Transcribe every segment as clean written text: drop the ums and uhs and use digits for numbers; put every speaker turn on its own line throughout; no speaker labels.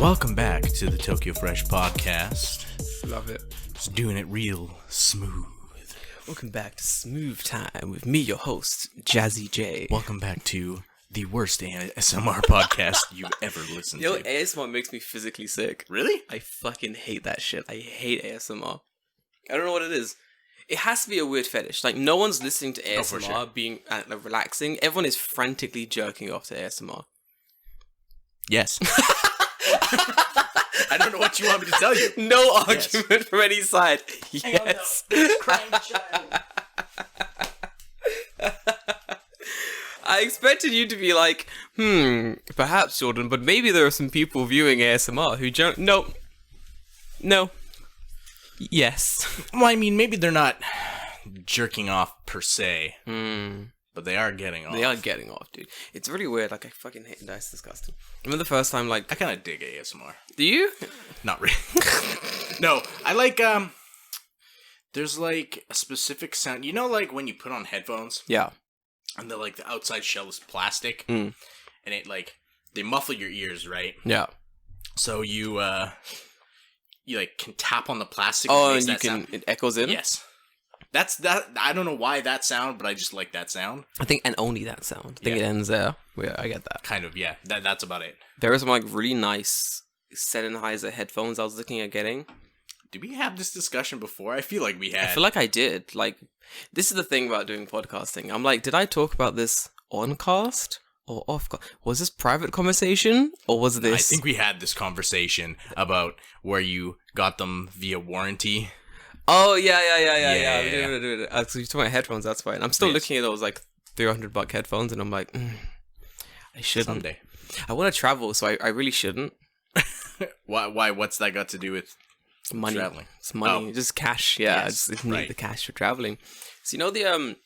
Welcome back to the Tokyo Fresh podcast.
Love it.
Just doing it real smooth.
Welcome back to Smooth Time with me, your host, Jazzy J.
Welcome back to the worst ASMR podcast you've ever listened to.
ASMR makes me physically sick.
Really?
I fucking hate that shit. I hate ASMR. I don't know what it is. It has to be a weird fetish. Like, no one's listening to ASMR being relaxing. Everyone is frantically jerking off to ASMR.
Yes. I don't know what you want me to tell you.
No argument from any side. Yes.
Crying child.
I expected you to be like, perhaps, Jordan, but maybe there are some people viewing ASMR who don't... No. Yes.
Well, I mean, maybe they're not jerking off per se, but they are getting off.
They are getting off, dude. It's really weird. Like, I fucking hate that. It's disgusting. I remember the first time, like...
I kind of dig ASMR.
Do you?
Not really. No, I like, there's like a specific sound. You know, like when you put on headphones?
Yeah.
And the outside shell is plastic, and it they muffle your ears, right?
Yeah.
So you can tap on the plastic.
Oh, and you can it echoes in.
Yes, that's that. I don't know why that sound, but I just like that sound.
I think, and only that sound. I think it ends there. Yeah, I get that.
Kind of, yeah. That's about it.
There are some really nice Sennheiser headphones I was looking at getting.
Did we have this discussion before? I feel like we had.
I feel like I did. Like, this is the thing about doing podcasting. I'm like, did I talk about this on cast or off cast? Was this private conversation or was this...
I think we had this conversation about where you got them via warranty.
Oh, yeah. So you're talking about headphones, that's fine. I'm still looking at those $300 headphones and I'm like, I shouldn't.
Someday.
I want to travel, so I really shouldn't.
Why? What's that got to do with...
Money.
Traveling.
It's money.
Oh.
Just cash. Yeah.
Yes,
I just need the cash for traveling. So, you know the,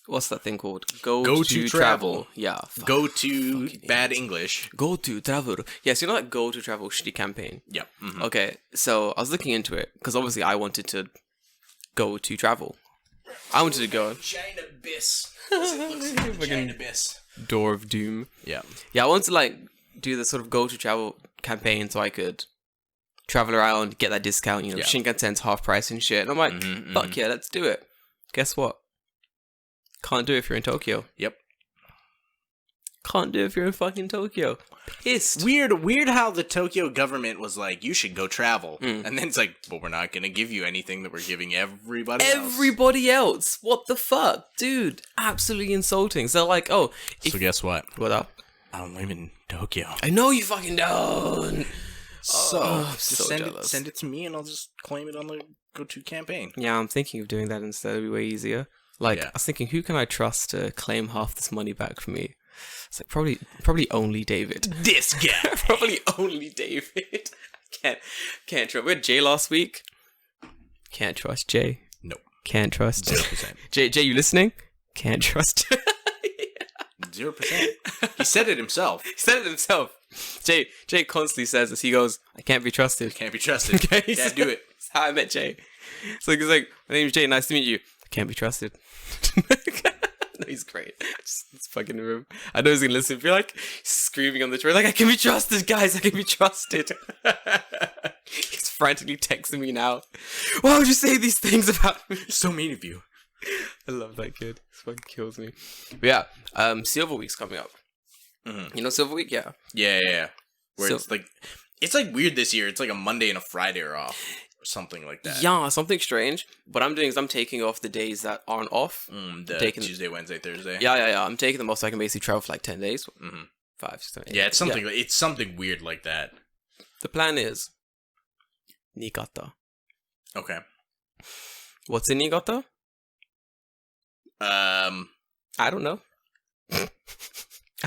what's that thing called?
Go to travel.
Yeah.
Go to bad English.
Go to travel. Yes, you know that Go to Travel shitty campaign?
Yep. Mm-hmm.
Okay. So, I was looking into it because obviously I wanted to go to travel. I wanted to go.
Giant abyss. It looks like a giant abyss.
Door of Doom.
Yeah.
Yeah, I wanted to do the sort of Go to Travel campaign so I could travel around, get that discount, Shinkansen's half price and shit. And I'm like, fuck yeah, let's do it. Guess what? Can't do it if you're in Tokyo.
Yep.
Can't do it if you're in fucking Tokyo. Pissed.
Weird how the Tokyo government was like, you should go travel. And then it's like, well, we're not going to give you anything that we're giving everybody else.
Everybody else. What the fuck? Dude, absolutely insulting. So like,
so guess what?
What up?
I don't live in Tokyo.
I know you fucking don't.
So,
so
send it to me and I'll just claim it on the go-to campaign.
Yeah, I'm thinking of doing that instead. It'd be way easier. I was thinking, who can I trust to claim half this money back for me? It's like, probably only David.
This guy.
Probably only David. Can't trust. We had Jay last week. Can't trust Jay.
Nope.
Can't trust
0%.
Jay, you listening? Can't trust.
0%. He said it himself.
Jay constantly says this. He goes, I can't be trusted.
Can't be trusted. Can't do it.
That's how I met Jay. So he's like, my name's Jay. Nice to meet you. I can't be trusted. No, he's great. It's fucking him. I know he's going to listen. Feel like screaming on the train. Like, I can be trusted, guys. I can be trusted. He's frantically texting me now. Why would you say these things about me?
So mean of you.
I love that kid. This fucking kills me. But yeah, Silver Week's coming up. Mm-hmm. You know Silver Week? Yeah.
Yeah. Where it's like weird this year. It's like a Monday and a Friday are off. Or something like that.
Yeah, something strange. What I'm doing is I'm taking off the days that aren't off.
Tuesday, Wednesday, Thursday.
Yeah. I'm taking them off so I can basically travel for 10 days. 5, 6, 7, 8.
Yeah, it's something. Yeah. It's something weird like that.
The plan is Niigata.
Okay.
What's in Niigata?
I
don't know. I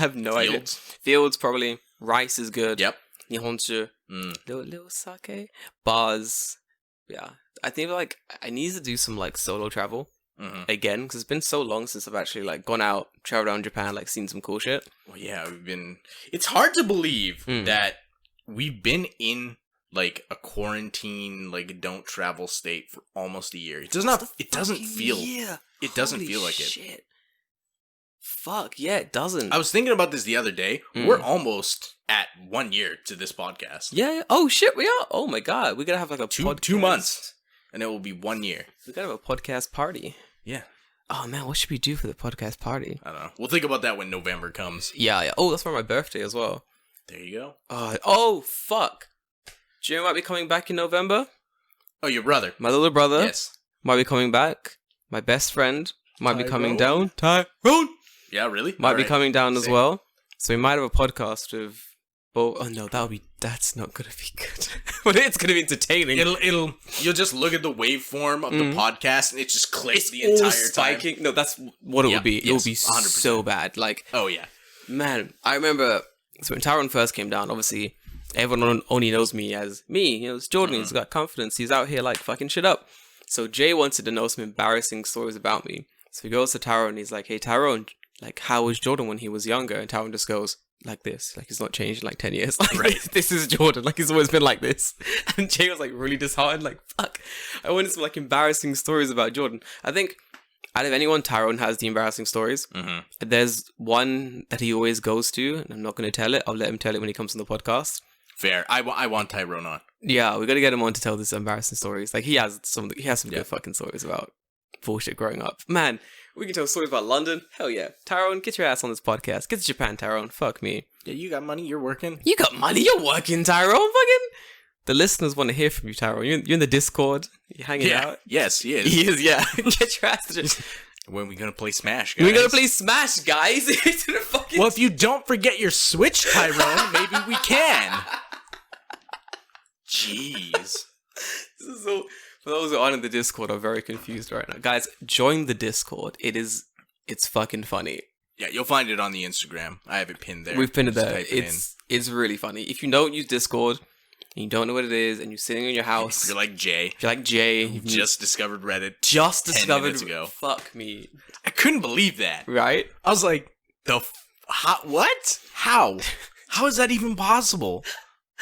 have no idea. Fields, probably. Rice is good.
Yep.
Nihonshu. Little sake. Bars. Yeah. I think I need to do some solo travel again because it's been so long since I've actually gone out, traveled around Japan, seen some cool shit.
Well, yeah, it's hard to believe that we've been in a quarantine, don't travel state for almost a year. It doesn't feel like it.
Fuck, yeah, it doesn't.
I was thinking about this the other day. We're almost at 1 year to this podcast.
Yeah. Oh, shit, we are. Oh, my God. We're going to have like a podcast.
2 months. And it will be 1 year.
We're going to have a podcast party.
Yeah.
Oh, man, what should we do for the podcast party?
I don't know. We'll think about that when November comes.
Yeah. Oh, that's for my birthday as well.
There you go.
Oh, fuck. Jay might be coming back in November.
Oh, your brother.
My little brother.
Yes.
Might be coming back. My best friend might be coming down.
Tyrone. Yeah, really?
Might be coming down as well. So we might have a podcast of... Oh, no, that's not going to be good. But it's going to be entertaining.
You'll just look at the waveform of the podcast and it just clicks the
all
entire
spiking.
time.
No, that's what it would be.
Yes,
it would be
100%.
so bad. Like,
oh, yeah.
Man, I remember... So when Tyrone first came down, obviously, everyone only knows me as me. You know, it's Jordan. He's got confidence. He's out here, like, fucking shit up. So Jay wanted to know some embarrassing stories about me. So he goes to Tyrone and he's like, hey, Tyrone, like, how was Jordan when he was younger? And Tyrone just goes, like this. Like, he's not changed in, like, 10 years. Like,
right.
This is Jordan. Like, he's always been like this. And Jay was, like, really disheartened. Like, fuck. I wanted some, like, embarrassing stories about Jordan. I think, out of anyone, Tyrone has the embarrassing stories. There's one that he always goes to, and I'm not going to tell it. I'll let him tell it when he comes on the podcast.
Fair. I want Tyrone on.
Yeah, we got to get him on to tell this embarrassing stories. Like, he has some good fucking stories about bullshit growing up. Man, we can tell stories about London. Hell yeah. Tyrone, get your ass on this podcast. Get to Japan, Tyrone. Fuck me.
Yeah, you got money. You're working.
You got money. You're working, Tyrone. Fucking... The listeners want to hear from you, Tyrone. You're in the Discord. You're hanging out.
Yes, he is.
He is, yeah. Get your ass to just...
When are we gonna play Smash, guys?
We're gonna play Smash, guys.
Well, if you don't forget your Switch, Tyrone, maybe we can. Jeez.
So, for those who aren't in the Discord, I'm very confused right now. Guys, join the Discord. It's fucking funny.
Yeah, you'll find it on the Instagram. I have it pinned there.
We've pinned it
Just
there.
type it in.
It's really funny. If you don't use Discord, and you don't know what it is, and you're sitting in your house...
If you're like Jay.
You've
just discovered Reddit.
Just
10
discovered...
minutes ago.
Fuck me.
I couldn't believe that.
Right?
I was like, what? How? How is that even possible?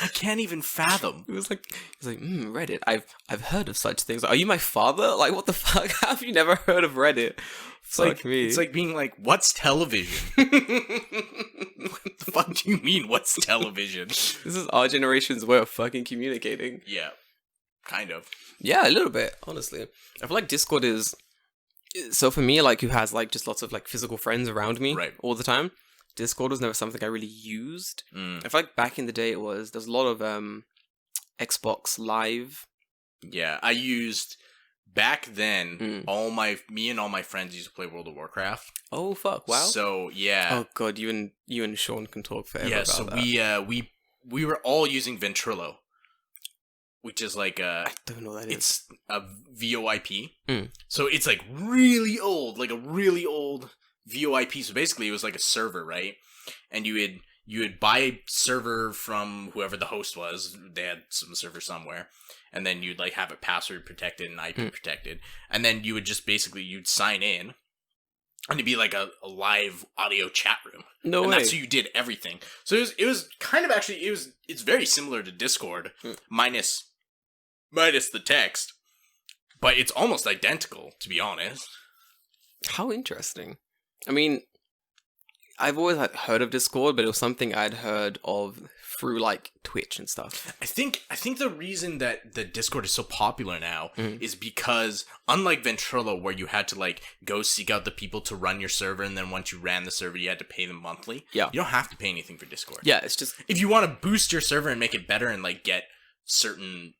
I can't even fathom.
It was like, Reddit. I've heard of such things. Are you my father? Like, what the fuck? How have you never heard of Reddit?
It's like being like, what's television? What the fuck do you mean, what's television?
This is our generation's way of fucking communicating.
Yeah, kind of.
Yeah, a little bit, honestly. I feel like Discord is... So for me, like, who has, like, just lots of, like, physical friends around me all the time, Discord was never something I really used. I feel like back in the day there's a lot of Xbox Live.
Yeah, I used... Back then, me and all my friends used to play World of Warcraft.
Oh fuck! Wow.
So yeah.
Oh god, you and Sean can talk forever.
Yeah.
About
So
that.
we were all using Ventrilo, which is like
I don't know what that is.
It's a VoIP. So it's like really old, like a really old VoIP. So basically, it was like a server, right? And you would buy a server from whoever the host was. They had some server somewhere. And then you'd like have it password protected and IP protected. And then you would just basically, you'd sign in. And it'd be like a live audio chat room.
No way.
And that's how you did everything. So it was kind of actually, it's very similar to Discord. Minus the text. But it's almost identical, to be honest.
How interesting. I mean, I've always heard of Discord, but it was something I'd heard of through like Twitch and stuff.
I think the reason that the Discord is so popular now is because unlike Ventrilo, where you had to like go seek out the people to run your server, and then once you ran the server, you had to pay them monthly.
Yeah,
you don't have to pay anything for Discord.
Yeah, it's just
if you want to boost your server and make it better and like get certain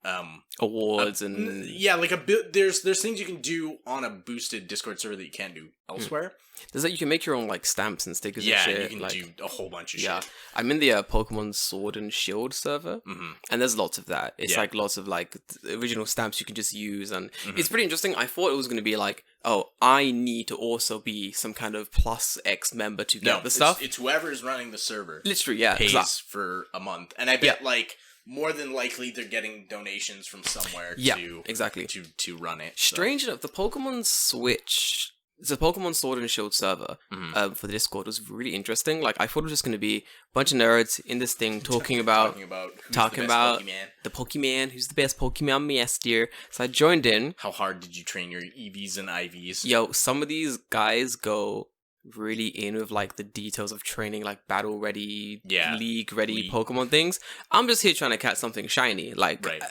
awards and
like there's things you can do on a boosted Discord server that you can't do elsewhere.
There's like you can make your own like stamps and stickers and shit.
Yeah, you can do a whole bunch of shit.
I'm in the Pokemon Sword and Shield server, and there's lots of that. It's like lots of like original stamps you can just use, and it's pretty interesting. I thought it was going to be like, oh, I need to also be some kind of plus X member to get the stuff.
It's whoever's running the server.
Literally, yeah,
pays for a month, and I bet like more than likely they're getting donations from somewhere.
Exactly
to run it.
Strange enough, the Pokemon Switch. It's a Pokemon Sword and Shield server for the Discord. It was really interesting. Like, I thought it was just going to be a bunch of nerds in this thing talking about the Pokemon, who's the best Pokemon master. So I joined in.
How hard did you train your EVs and IVs?
Yo, some of these guys go really in with like the details of training, like battle ready,
Yeah.
league ready Pokemon things. I'm just here trying to catch something shiny. Like,
Right.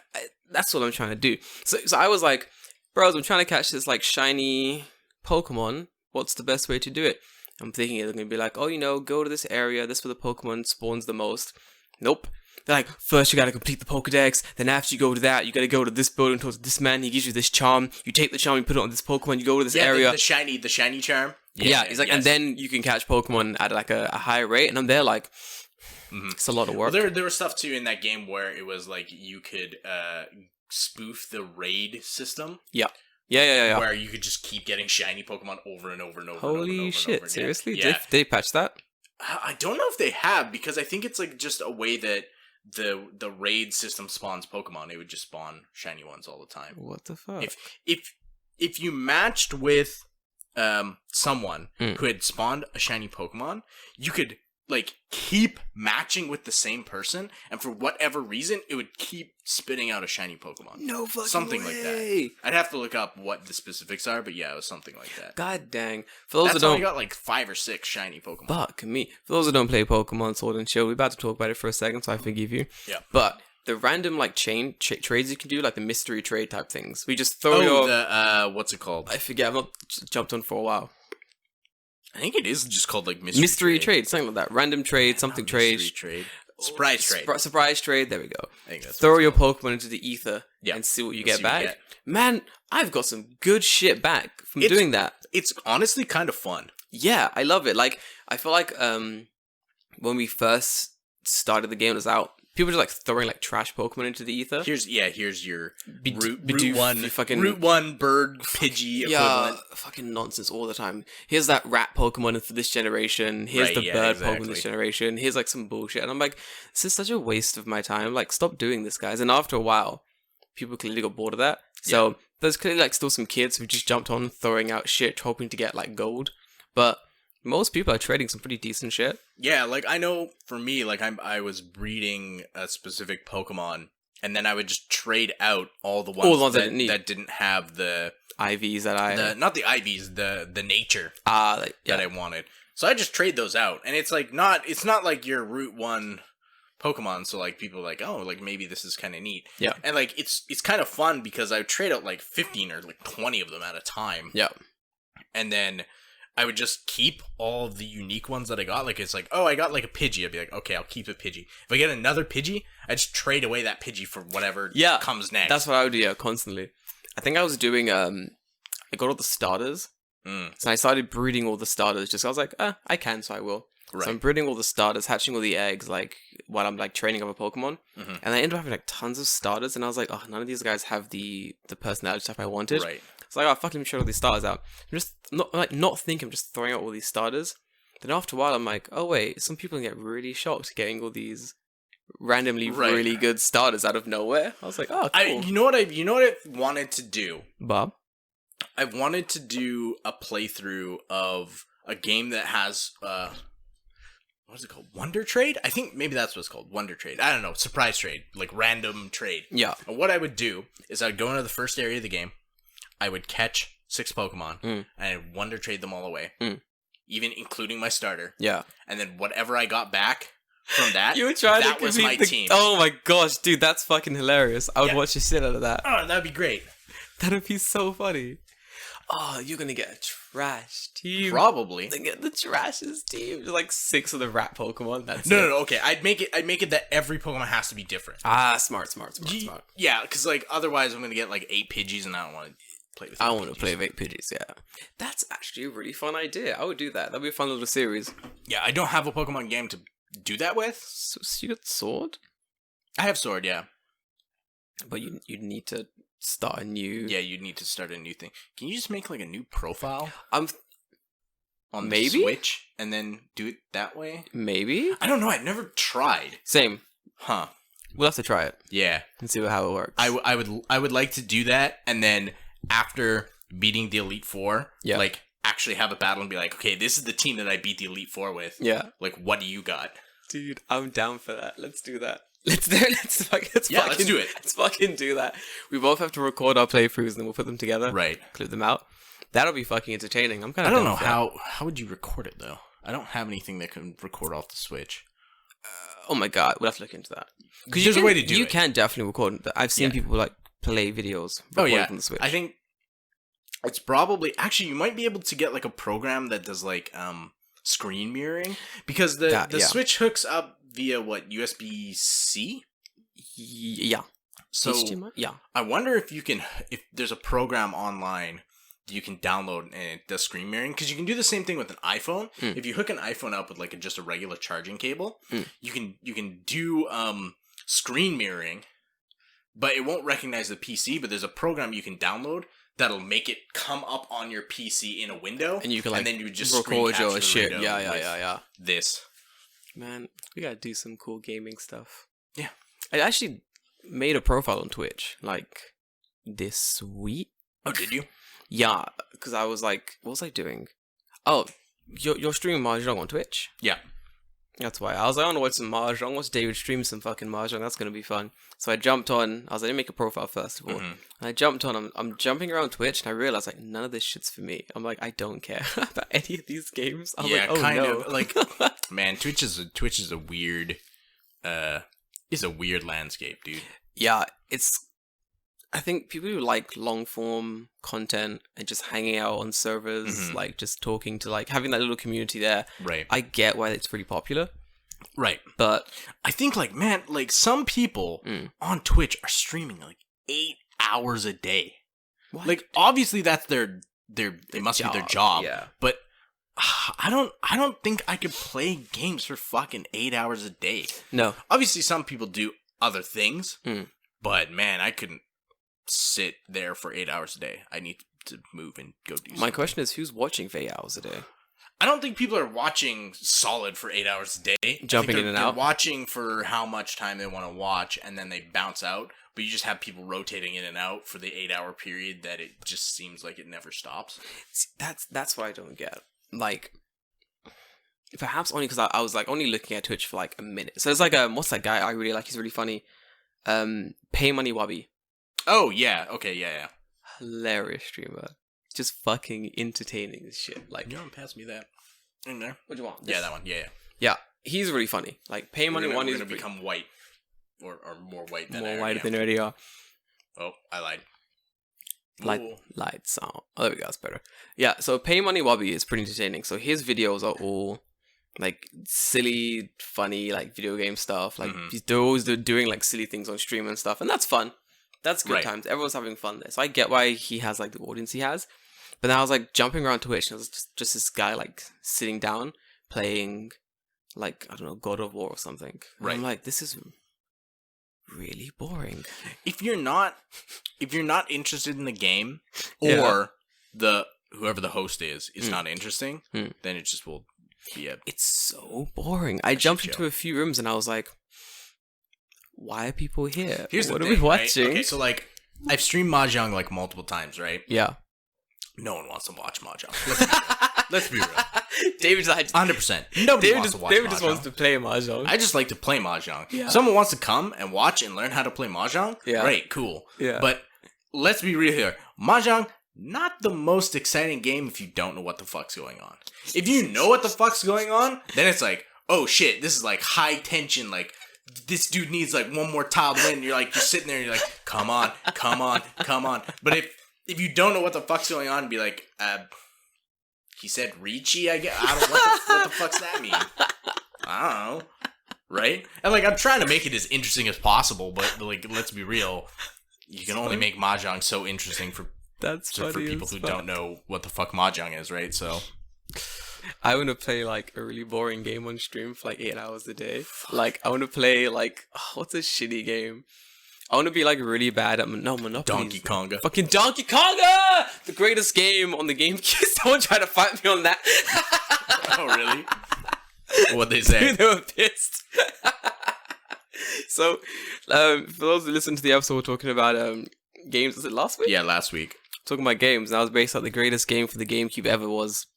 that's what I'm trying to do. So I was like, bros, I'm trying to catch this like shiny Pokemon. What's the best way to do it? I'm thinking they're going to be like, oh, go to this area. This is where the Pokemon spawns the most. Nope. They're like, first you got to complete the Pokedex. Then after you go to that, you got to go to this building, talk to this man. He gives you this charm. You take the charm, you put it on this Pokemon. You go to this area.
The shiny charm.
Yeah, he's like, and then you can catch Pokemon at like a higher rate. And I'm there like, it's a lot of work.
Well, there was stuff too in that game where it was like you could spoof the raid system.
Yeah.
Where you could just keep getting shiny Pokemon over and over and over.
Holy shit! Seriously?
Yeah.
Did they patch that?
I don't know if they have, because I think it's like just a way that the raid system spawns Pokemon. It would just spawn shiny ones all the time.
What the fuck?
If you matched with someone who had spawned a shiny Pokemon, you could like keep matching with the same person, and for whatever reason, it would keep spitting out a shiny Pokemon.
No fucking
something
way.
Like that. I'd have to look up what the specifics are, but yeah, it was something like that.
God dang! For those
That's
that
how
don't,
I got like 5 or 6 shiny Pokemon.
Fuck me. For those that don't play Pokemon Sword and Shield, we're about to talk about it for a second, so I forgive you.
Yeah.
But the random like chain trades you can do, like the mystery trade type things, we just throw your.
The what's it called?
I forget. I've not jumped on for a while.
I think it is just called like
mystery trade, something like that. Random trade, something trade.
Mystery trade. Surprise trade.
Surprise trade. There we go.
I think that's
throw your Pokemon into the ether and see what you
Let's
get back. Man, I've got some good shit back from doing that.
It's honestly kind of fun.
Yeah, I love it. Like, I feel like when we first started the game, it was out. People were just like throwing like trash Pokemon into the ether.
Here's your route
Bidoof,
one,
fucking
route 1 bird Pidgey equivalent.
Fucking nonsense all the time. Here's that rat Pokemon for this generation. Here's the bird Pokemon this generation. Here's like some bullshit, and I'm like, this is such a waste of my time. Like, stop doing this, guys. And after a while, people clearly got bored of that. So there's clearly like still some kids who just jumped on throwing out shit, hoping to get like gold, but most people are trading some pretty decent shit. Yeah,
like I know for me, like I was breeding a specific Pokemon, and then I would just trade out all the ones that didn't have the
IVs that
not the IVs, the nature
that
I wanted. So I just trade those out, and it's like it's not like your Route 1 Pokemon, so like people are like, oh, like maybe this is kind of neat.
Yeah,
and like it's kind of fun because I would trade out like 15 or like 20 of them at a time.
Yeah,
and then I would just keep all of the unique ones that I got. Like, it's like, oh, I got like a Pidgey. I'd be like, okay, I'll keep a Pidgey. If I get another Pidgey, I just trade away that Pidgey for whatever comes next.
That's what I would do, constantly. I think I was doing, I got all the starters. So I started breeding all the starters. I was like, I can, so I will. Right. So I'm breeding all the starters, hatching all the eggs, like, while I'm, like, training other Pokemon. Mm-hmm. And I ended up having, like, tons of starters. And I was like, oh, none of these guys have the personality stuff I wanted.
Right.
It's like, oh, fuck, let me trade all these starters out. I'm just not thinking, I'm just throwing out all these starters. Then after a while, I'm like, oh, wait, some people get really shocked getting all these randomly really good starters out of nowhere. I was like, oh, cool.
You know what I wanted to do?
Bob?
I wanted to do a playthrough of a game that has, what is it called? Wonder Trade? I think maybe that's what it's called. Wonder Trade. I don't know. Surprise trade. Like random trade.
Yeah.
And what I would do is I would go into the first area of the game. I would catch 6 Pokemon and I'd Wonder Trade them all away. Even including my starter.
Yeah.
And then whatever I got back from that,
you would try
that was my team.
Oh my gosh, dude, that's fucking hilarious. I would watch the shit out of that.
Oh, that'd be great.
That'd be so funny. Oh, you're gonna get a trash team.
Probably.
They get the trashes team. There's like 6 of the rat Pokemon. That's
no. Okay, I'd make it that every Pokemon has to be different.
Smart.
Yeah, because like otherwise I'm gonna get like 8 Pidgeys and I don't want to play with.
I want to play with 8 Pidgeys. Yeah, that's actually a really fun idea. I would do that. That'd be a fun little series.
Yeah, I don't have a Pokemon game to do that with.
So you got Sword?
I have Sword, yeah.
But you need to start a new...
Yeah, you need to start a new thing. Can you just make like a new profile?
On
the Switch and then do it that way?
Maybe?
I don't know. I've never tried.
Same.
Huh.
We'll have to try it.
Yeah.
And see how it works.
I would like to do that, and then after beating the Elite Four, like actually have a battle and be like, okay, this is the team that I beat the Elite Four with.
Yeah.
Like, what do you got?
Dude, I'm down for that. Let's do that. Let's do it. Let's fucking do that. We both have to record our playthroughs and then we'll put them together.
Right.
Clip them out. That'll be fucking entertaining. I'm kind
I
of.
don't know how would you record it though. I don't have anything that can record off the Switch.
Oh my god, we'll have to look into that.
Because there's a way to do it.
You can definitely record. I've seen people like play videos. From the Switch.
I think it's probably actually you might be able to get like a program that does like screen mirroring because the Switch hooks up via what USB-C.
Yeah.
So
HDMI? Yeah.
I wonder if there's a program online you can download and it does screen mirroring because you can do the same thing with an iPhone. If you hook an iPhone up with like just a regular charging cable, you can do screen mirroring, but it won't recognize the PC. But there's a program you can download that'll make it come up on your PC in a window,
and you can like
and then you just
record your shit. Yeah.
This
man, we gotta do some cool gaming stuff.
Yeah,
I actually made a profile on Twitch like this week.
Oh, did you?
Yeah, because I was like, what was I doing? Oh, you're streaming Mahjong on Twitch?
Yeah.
That's why. I was like, I want to watch some Mahjong. Watch David stream some fucking Mahjong. That's going to be fun. So I jumped on. I was like, let me make a profile first of all. And I jumped on. I'm jumping around Twitch and I realized like, none of this shit's for me. I'm like, I don't care about any of these games. I'm like, oh
kind
no.
of. Like, man, Twitch is a weird, is a weird landscape, dude.
Yeah, I think people who like long form content and just hanging out on servers, like just talking to like having that little community there.
Right.
I get why it's pretty popular.
Right.
But
I think like, man, like some people on Twitch are streaming like 8 hours a day. What? Like obviously that's their it must be their job.
Yeah.
But I don't think I could play games for fucking 8 hours a day.
No.
Obviously some people do other things. But man, I couldn't sit there for 8 hours a day. I need to move and go do something.
My question is, who's watching for 8 hours a day?
I don't think people are watching solid for 8 hours a day.
Jumping in and out?
They're watching for how much time they want to watch, and then they bounce out. But you just have people rotating in and out for the 8 hour period that it just seems like it never stops.
That's what I don't get. Like, perhaps only because I was like only looking at Twitch for like a minute. So it's like, what's that guy I really like? He's really funny. Pay Money Wobby.
Oh, yeah. Okay, yeah.
Hilarious streamer. Just fucking entertaining as shit. Like,
you don't pass me that in there.
What do you want?
Yeah, that one. Yeah.
Yeah, he's really funny. Like, Pay Money One is
going to become white. Or more white than
more white than already are.
Oh, I lied.
Lights out. Oh, there we go. That's better. Yeah, so Pay Money Wobby is pretty entertaining. So his videos are all like silly, funny, like video game stuff. Like they're always doing like silly things on stream and stuff, and that's fun. That's good times. Everyone's having fun there. So I get why he has like the audience he has. But then I was like jumping around Twitch and it was just this guy like sitting down playing like, I don't know, God of War or something. Right. I'm like, this is really boring.
If you're not interested in the game or whoever the host is not interesting, then it just will be
it's so boring. I jumped into a few rooms and I was like, why are people here? What are we watching?
Right? Okay, so like I've streamed Mahjong like multiple times, right?
Yeah.
No one wants to watch Mahjong. Let's be real.
David's like
100%. Nobody wants to watch
David
Mahjong.
just wants to play Mahjong.
I just like to play Mahjong.
Yeah.
If someone wants to come and watch and learn how to play Mahjong, great, cool.
Yeah.
But let's be real here. Mahjong, not the most exciting game if you don't know what the fuck's going on. If you know what the fuck's going on, then it's like, oh shit, this is like high tension, like this dude needs like one more tile to win. And you're like, you're sitting there and you're like, come on. But if you don't know what the fuck's going on, be like, he said Ricci, I guess. I don't know what the fuck's that mean. I don't know. Right? And like, I'm trying to make it as interesting as possible, but like, let's be real. You can only make Mahjong so interesting for people who don't know what the fuck Mahjong is, right? So
I want to play like a really boring game on stream for like 8 hours a day. Like I want to play like what's a shitty game? I want to be like really bad at Monopoly.
Donkey Konga.
Fucking Donkey Konga! The greatest game on the GameCube. Someone tried to fight me on that.
Oh really? What'd they say?
Dude, they were pissed. So, for those who listened to the episode, we're talking about games. Was it last week?
Yeah, last week.
Talking about games, and I was based on the greatest game for the GameCube ever was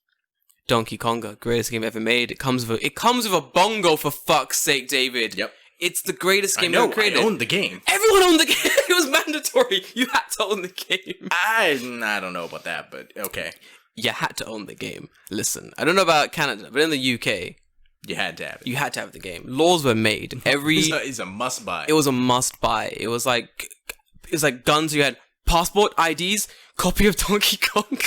Donkey Konga. Greatest game ever made. It comes with a bongo, for fuck's sake, David.
Yep.
It's the greatest game
ever
ever created.
I owned the game.
Everyone owned the game. It was mandatory. You had to own the game.
I don't know about that, but okay.
You had to own the game. Listen, I don't know about Canada, but in the UK,
you had to have it.
You had to have the game. Laws were made.
It's a must buy.
It was a must buy. It was like guns. You had passport, IDs, copy of Donkey Kong.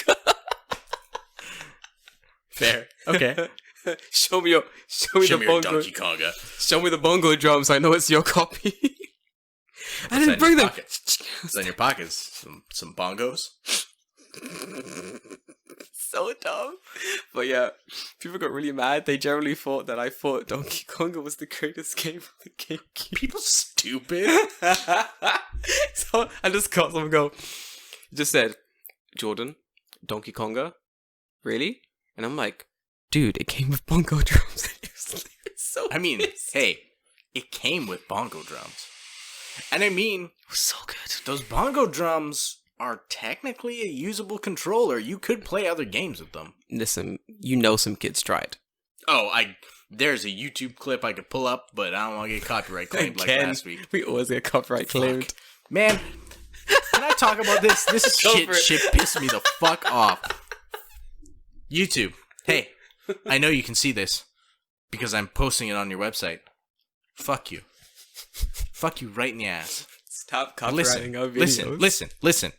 Fair. Okay.
Show me the bongo.
Donkey Konga.
Show me the bongo drums. I know it's your copy. I didn't bring them.
It's in your pockets. Some bongos.
So dumb. But yeah, people got really mad. They generally thought that I thought Donkey Konga was the greatest game of the GameCube.
People stupid.
So I just got someone go. Just said, Jordan, Donkey Konga, really? And I'm like, dude, it came with bongo drums. It's so pissed.
Hey, it came with bongo drums. And I mean,
it was so good.
Those bongo drums are technically a usable controller. You could play other games with them.
Listen, some kids tried.
Oh, there's a YouTube clip I could pull up, but I don't want to get copyright claimed like last week.
We always get copyright claimed.
Man, can I talk about this? This shit pissed me the fuck off. YouTube, hey, I know you can see this because I'm posting it on your website. Fuck you. Fuck you right in the ass.
Stop copyrighting our videos.
Listen.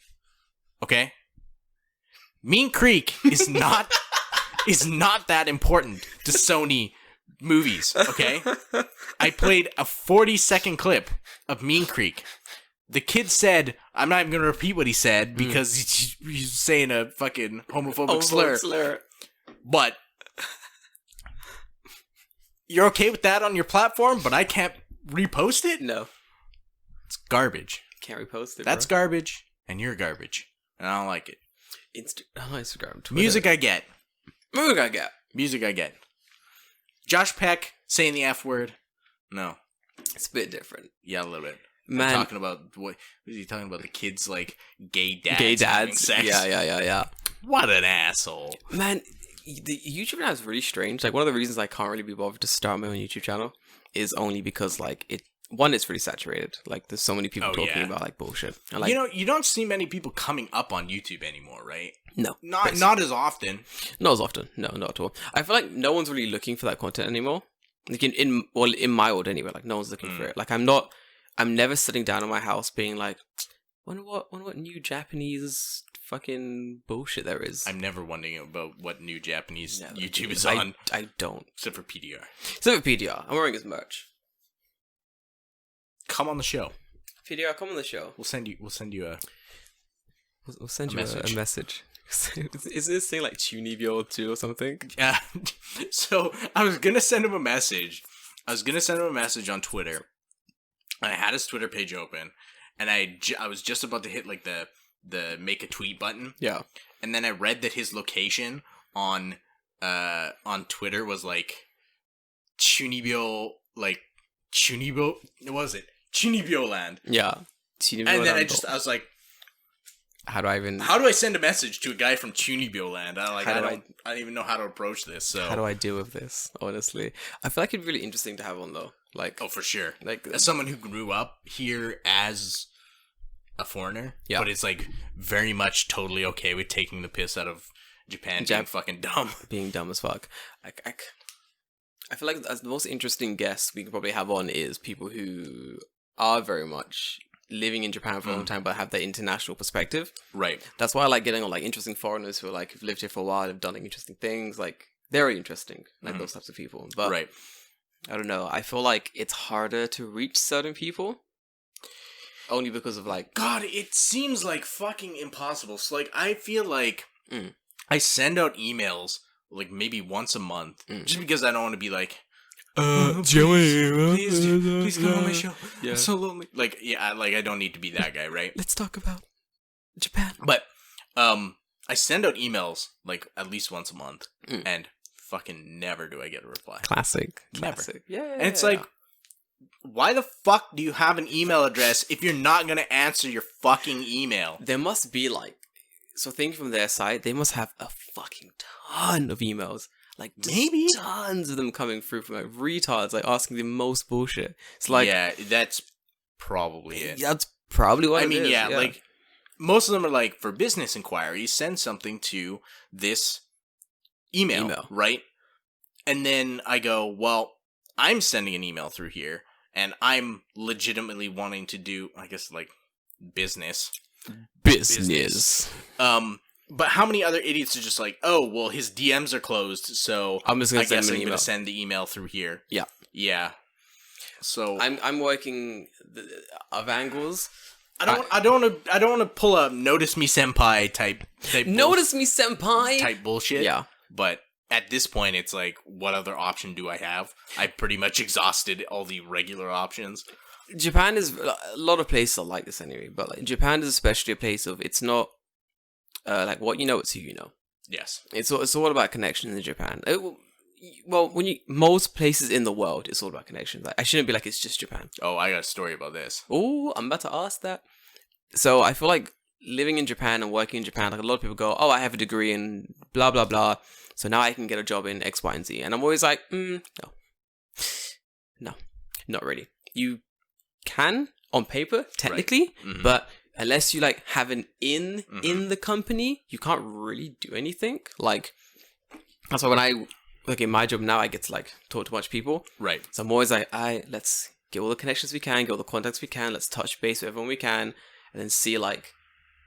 Okay? Mean Creek is not that important to Sony movies, okay? I played a 40-second clip of Mean Creek. The kid said, I'm not even going to repeat what he said because he's saying a fucking homophobic slur. But you're okay with that on your platform, but I can't repost it?
No.
It's garbage.
Can't repost it,
That's garbage, and you're garbage. And I don't like it.
Instagram, Twitter.
Music I get.
Music I get.
Josh Peck saying the F word. No.
It's a bit different.
Yeah, a little bit.
Man.
I'm talking about, what is he talking about? The kids, like, gay dads.
Gay dads.
Sex?
Yeah.
What an asshole.
Man, the YouTube now is really strange. Like, one of the reasons I can't really be bothered to start my own YouTube channel is only because, like, it's really saturated. Like, there's so many people talking about, like, bullshit. And, like,
you don't see many people coming up on YouTube anymore, right?
No.
Not as often.
Not as often. No, not at all. I feel like no one's really looking for that content anymore. Like, in my world anyway, like, no one's looking for it. Like, I'm never sitting down in my house being like, wonder what new Japanese fucking bullshit there is.
I'm never wondering about what new Japanese YouTube is on.
I don't.
Except for PDR.
I'm wearing his merch.
Come on the show.
PDR, come on the show.
We'll send you a
message. Isn't this thing like Tunibyo 2 or something?
Yeah. So I was gonna send him a message. On Twitter. And I had his Twitter page open, and I was just about to hit like the make a tweet button.
Yeah.
And then I read that his location on Twitter was like Chunibyo, what was it? Chunibyo land.
Yeah.
And then I was like, how do I send a message to a guy from Chunibyo land? I don't even know how to approach this. So
how do I deal with this? Honestly, I feel like it'd be really interesting to have on though. Like,
oh, for sure. Like, as someone who grew up here as a foreigner, but it's like very much totally okay with taking the piss out of Japan being fucking dumb.
Being dumb as fuck. I feel like as the most interesting guests we could probably have on is people who are very much living in Japan for a long time but have that international perspective.
Right.
That's why I like getting on like interesting foreigners who are like have lived here for a while, have done like interesting things, like very interesting, like those types of people. But
right.
I don't know. I feel like it's harder to reach certain people. Only because of like...
God, it seems like fucking impossible. So like, I feel like I send out emails like maybe once a month just because I don't want to be like, Joey, please come on my show. Yeah. I'm so lonely. Like, yeah, like I don't need to be that guy, right?
Let's talk about Japan.
But I send out emails like at least once a month and fucking never do I get a reply.
Classic.
Never.
Yeah.
And it's like, why the fuck do you have an email address if you're not going to answer your fucking email?
There must be like, so thinking from their side, they must have a fucking ton of emails. Like,
maybe
tons of them coming through from like retards, like asking the most bullshit. It's like,
yeah, that's probably it.
That's probably what
I
it
mean,
is.
yeah, like most of them are like, for business inquiries, send something to this email, right? And then I go, well, I'm sending an email through here, and I'm legitimately wanting to do, I guess, like business. But how many other idiots are just like, oh, well, his DMs are closed, so
I'm just gonna
I'm gonna send the email through here. Yeah. So
I'm working of angles.
I don't want to pull a notice me senpai type
notice me senpai
type bullshit.
Yeah.
But at this point, it's like, what other option do I have? I pretty much exhausted all the regular options.
Japan is a lot of places are like this anyway, but like Japan is especially a place of it's not like what you know, it's who you know.
Yes,
it's all about connections in Japan. Well, most places in the world, it's all about connections. Like, I shouldn't be like it's just Japan.
Oh, I got a story about this.
Oh, I'm about to ask that. So I feel like living in Japan and working in Japan, like a lot of people go, oh, I have a degree in blah blah blah, so now I can get a job in X, Y, and Z, and I'm always like, no, not really. You can on paper technically,
right.
But unless you like have an in the company, you can't really do anything. Like that's why when I like in my job now, I get to like talk to a bunch of people.
Right.
So I'm always like, let's get all the connections we can, get all the contacts we can, let's touch base with everyone we can, and then see like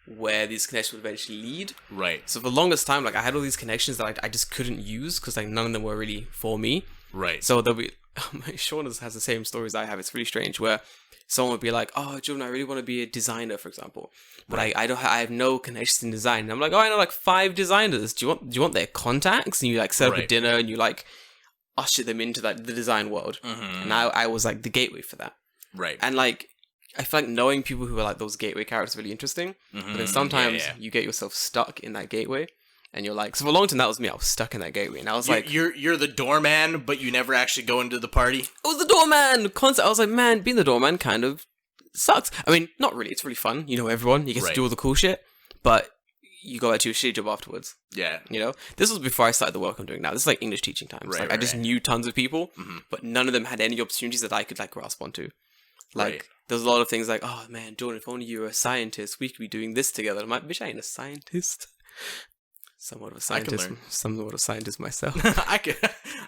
where these connections would eventually lead.
Right.
So for the longest time, like I had all these connections that I just couldn't use because like none of them were really for me.
Right.
So there'll be Sean has the same stories I have. It's really strange where someone would be like, oh, Jordan, I really want to be a designer, for example. But right. I have no connections in design. And I'm like, oh, I know like 5 designers. Do you want their contacts? And you like set up a dinner and you like usher them into like the design world. And I was like the gateway for that.
Right.
And like, I feel like knowing people who are like those gateway characters is really interesting. But then sometimes you get yourself stuck in that gateway. And you're like, so for a long time, that was me. I was stuck in that gateway. And I was like...
You're the doorman, but you never actually go into the party?
I was the doorman! Concept. I was like, man, being the doorman kind of sucks. I mean, not really. It's really fun. You know everyone. You get to do all the cool shit. But you go back to your shitty job afterwards.
Yeah.
You know? This was before I started the work I'm doing now. This is like English teaching times. I just knew tons of people. But none of them had any opportunities that I could like grasp onto. Like, there's a lot of things like, oh man, Jordan, if only you were a scientist, we could be doing this together. I'm like, bitch, I ain't a scientist. Somewhat of a scientist myself.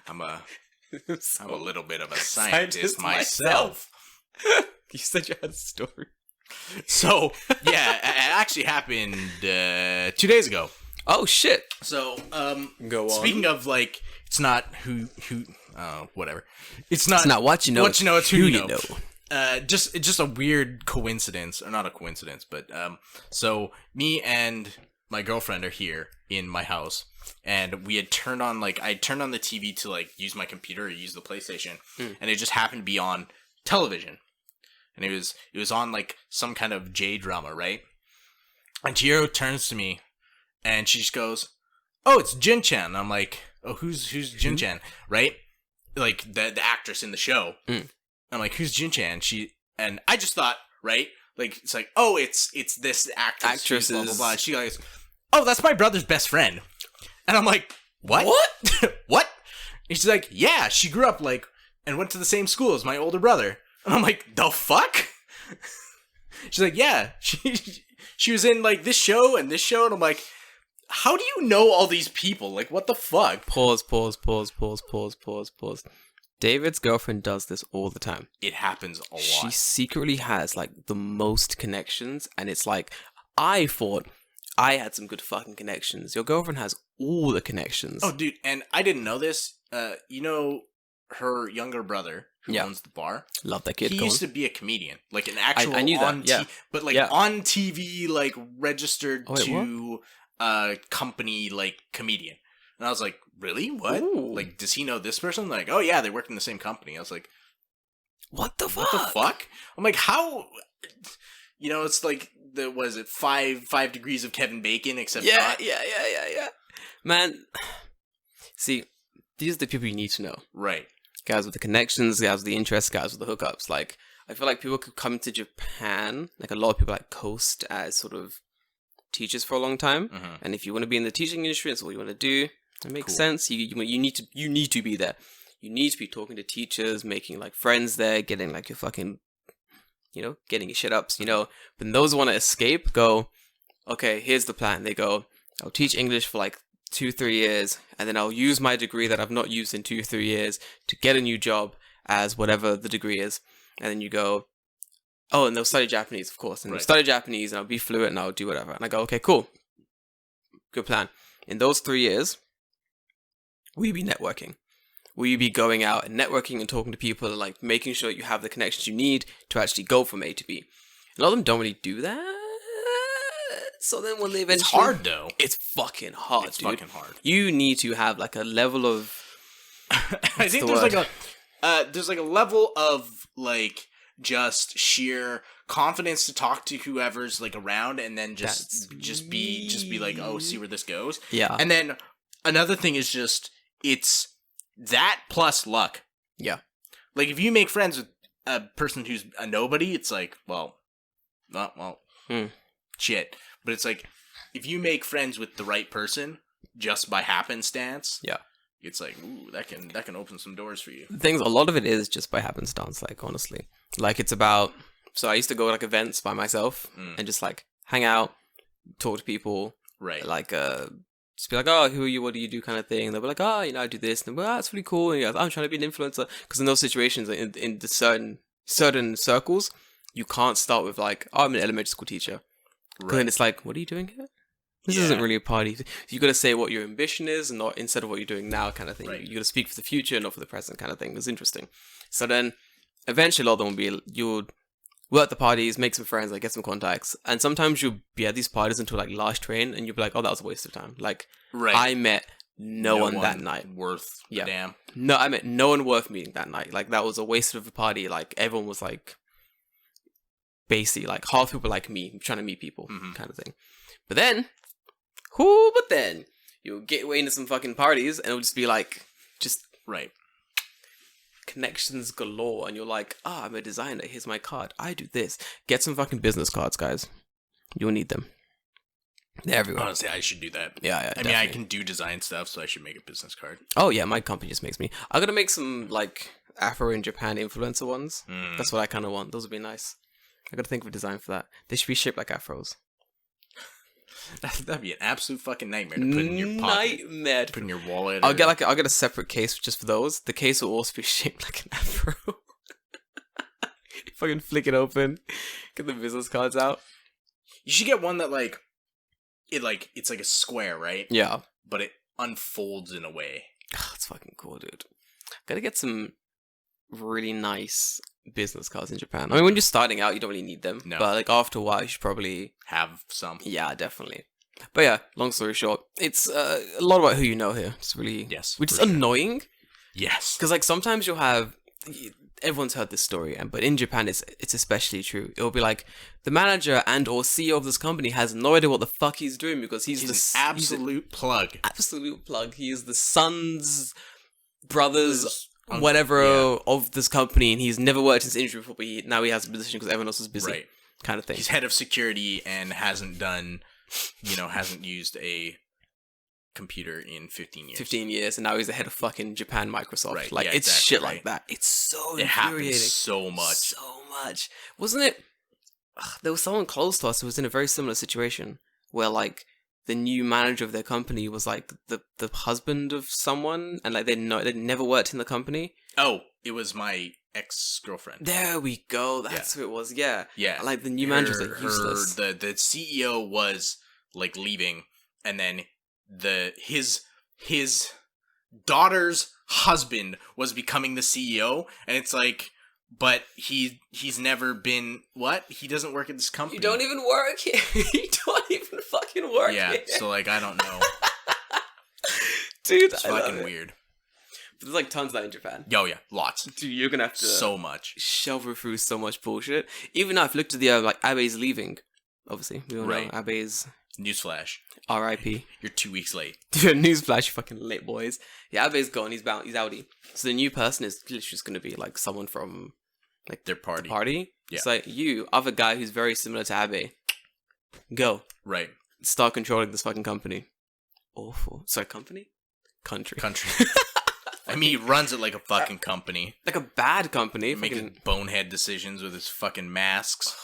I'm a little bit of a scientist myself.
You said you had a story.
So, yeah, it actually happened 2 days ago.
Oh, shit.
So,
go on.
Speaking of, like, it's not whatever. It's
not what you know.
What you know, it's who you know. Just a weird coincidence, or not a coincidence, but, so me and my girlfriend are here in my house, and we had turned on I turned on the TV to like use my computer or use the PlayStation, and it just happened to be on television, and it was on like some kind of J drama, right? And Chihiro turns to me, and she just goes, "Oh, it's Jin-chan." And I'm like, "Oh, who's Jin-chan?" Right? Like the actress in the show. I'm like, "Who's Jin-chan?" And I just thought, right? Like it's like, "Oh, it's this actress blah blah blah." She goes, "Oh, that's my brother's best friend." And I'm like, what? What? And she's like, yeah, she grew up like, and went to the same school as my older brother. And I'm like, the fuck? She's like, yeah, she was in like this show and this show. And I'm like, how do you know all these people? Like, what the fuck?
Pause. David's girlfriend does this all the time.
It happens a lot.
She secretly has like the most connections. And it's like, I thought I had some good fucking connections. Your girlfriend has all the connections.
Oh, dude, and I didn't know this. You know, her younger brother who owns the bar.
Love that kid.
He used to be a comedian, like an actual.
I knew that.
But like on TV, like registered to company, like comedian. And I was like, really? What?
Ooh.
Like, does he know this person? Like, oh yeah, they work in the same company. I was like,
what the fuck?
I'm like, how? You know, it's like was it 5 degrees of Kevin Bacon, except
yeah. Man, see, these are the people you need to know.
Right.
Guys with the connections, guys with the interests, guys with the hookups. Like, I feel like people could come to Japan, like a lot of people like coast as sort of teachers for a long time. And if you want to be in the teaching industry, that's all you want to do, It makes sense. You need to be there. You need to be talking to teachers, making like friends there, getting like your fucking, getting your shit ups, But those who want to escape go, okay, here's the plan. They go, I'll teach English for like 2-3 years, and then I'll use my degree that I've not used in 2-3 years to get a new job as whatever the degree is. And then you go, oh, and they'll study Japanese, of course. And they'll study Japanese, and I'll be fluent, and I'll do whatever. And I go, okay, cool. Good plan. In those 3 years, will you be networking? Will you be going out and networking and talking to people and like making sure you have the connections you need to actually go from A to B? A lot of them don't really do that. So then when they eventually...
It's hard, though.
It's fucking hard,
It's
dude.
fucking hard.
You need to have like a level of...
I think there's like a level of like just sheer confidence to talk to whoever's like around, and then just be like, oh, see where this goes.
Yeah.
And then another thing is just it's that plus luck.
Yeah.
Like if you make friends with a person who's a nobody, it's like, shit. But it's like if you make friends with the right person just by happenstance,
yeah,
it's like, ooh, that can open some doors for you.
A lot of it is just by happenstance, like honestly. Like it's about, so I used to go to like events by myself and just like hang out, talk to people,
right?
Like just be like, oh, who are you? What do you do? Kind of thing. And they'll be like, oh, I do this. And they'll be like, oh, that's really cool. And I'm trying to be an influencer. Because in those situations, in the certain circles, you can't start with like, oh, I'm an elementary school teacher. Because then it's like, what are you doing here? This isn't really a party. You got to say what your ambition is, and not instead of what you're doing now, kind of thing. Right. You got to speak for the future, not for the present, kind of thing. It's interesting. So then, eventually, a lot of them will be you'll work the parties, make some friends, like get some contacts, and sometimes you'll be at these parties until like last train, and you'll be like, oh, that was a waste of time. Like, I met no one that night
worth a damn.
No, I met no one worth meeting that night. Like that was a waste of a party. Like everyone was like, basically, like half people like me trying to meet people, kind of thing. But then you'll get away into some fucking parties and it'll just be like, connections galore. And you're like, I'm a designer. Here's my card. I do this. Get some fucking business cards, guys. You'll need them. They're everywhere.
Honestly, I should do that.
Yeah,
I mean, I can do design stuff, so I should make a business card.
Oh, yeah. My company just makes me. I gotta make some, like, Afro in Japan influencer ones. That's what I kind of want. Those would be nice. I gotta think of a design for that. They should be shaped like afros.
That'd be an absolute fucking nightmare to put in your pocket.
Nightmare.
Put in your wallet.
I'll get a separate case just for those. The case will also be shaped like an afro. Fucking flick it open. Get the business cards out.
You should get one that it's like a square, right?
Yeah.
But it unfolds in a way.
That's fucking cool, dude. Gotta get some really nice business cards in Japan. I mean, when you're starting out, you don't really need them. No. But like after a while, you should probably
have some.
Yeah, definitely. But yeah, long story short, it's a lot about who you know here. It's really which is annoying.
Yes,
because like sometimes you'll have everyone's heard this story, but in Japan, it's especially true. It'll be like the manager and or CEO of this company has no idea what the fuck he's doing because he's
an absolute plug.
Absolute plug. He is the son's brother's. Whatever of this company, and he's never worked in this industry before, but now he has a position because everyone else is busy, kind of thing.
He's head of security and hasn't used a computer in 15 years.
15 years, and now he's the head of fucking Japan Microsoft.
Right.
Like, it's shit like that. It's so infuriating.
It happens so much.
So much. Wasn't it? There was someone close to us who was in a very similar situation where, like, the new manager of their company was like the husband of someone, and like they'd never worked in the company.
Oh, it was my ex-girlfriend.
There we go. That's who it was. Yeah.
Yeah.
Like the new manager was like useless.
The CEO was like leaving, and then his daughter's husband was becoming the CEO, and it's like, but he's never been what? He doesn't work at this company.
You don't even work here. You don't even fucking work here.
So like I don't know.
Dude,
it's fucking weird.
But there's like tons of that in Japan.
Oh yeah, lots.
Dude, you're gonna have to
so much
shovel through so much bullshit. Even now, if you look at the like Abe's leaving, obviously we all know Abe's
newsflash.
R.I.P.
You're 2 weeks late.
Dude, newsflash, you fucking late, boys. Yeah, Abe's gone. He's outie. So the new person is literally just gonna be like someone from like
their party.
Yeah. It's like you, other guy who's very similar to Abe. Go.
Right.
Start controlling this fucking company. Awful. Sorry, company? country.
I mean, he runs it like a fucking company.
Like a bad company.
Making bonehead decisions with his fucking masks.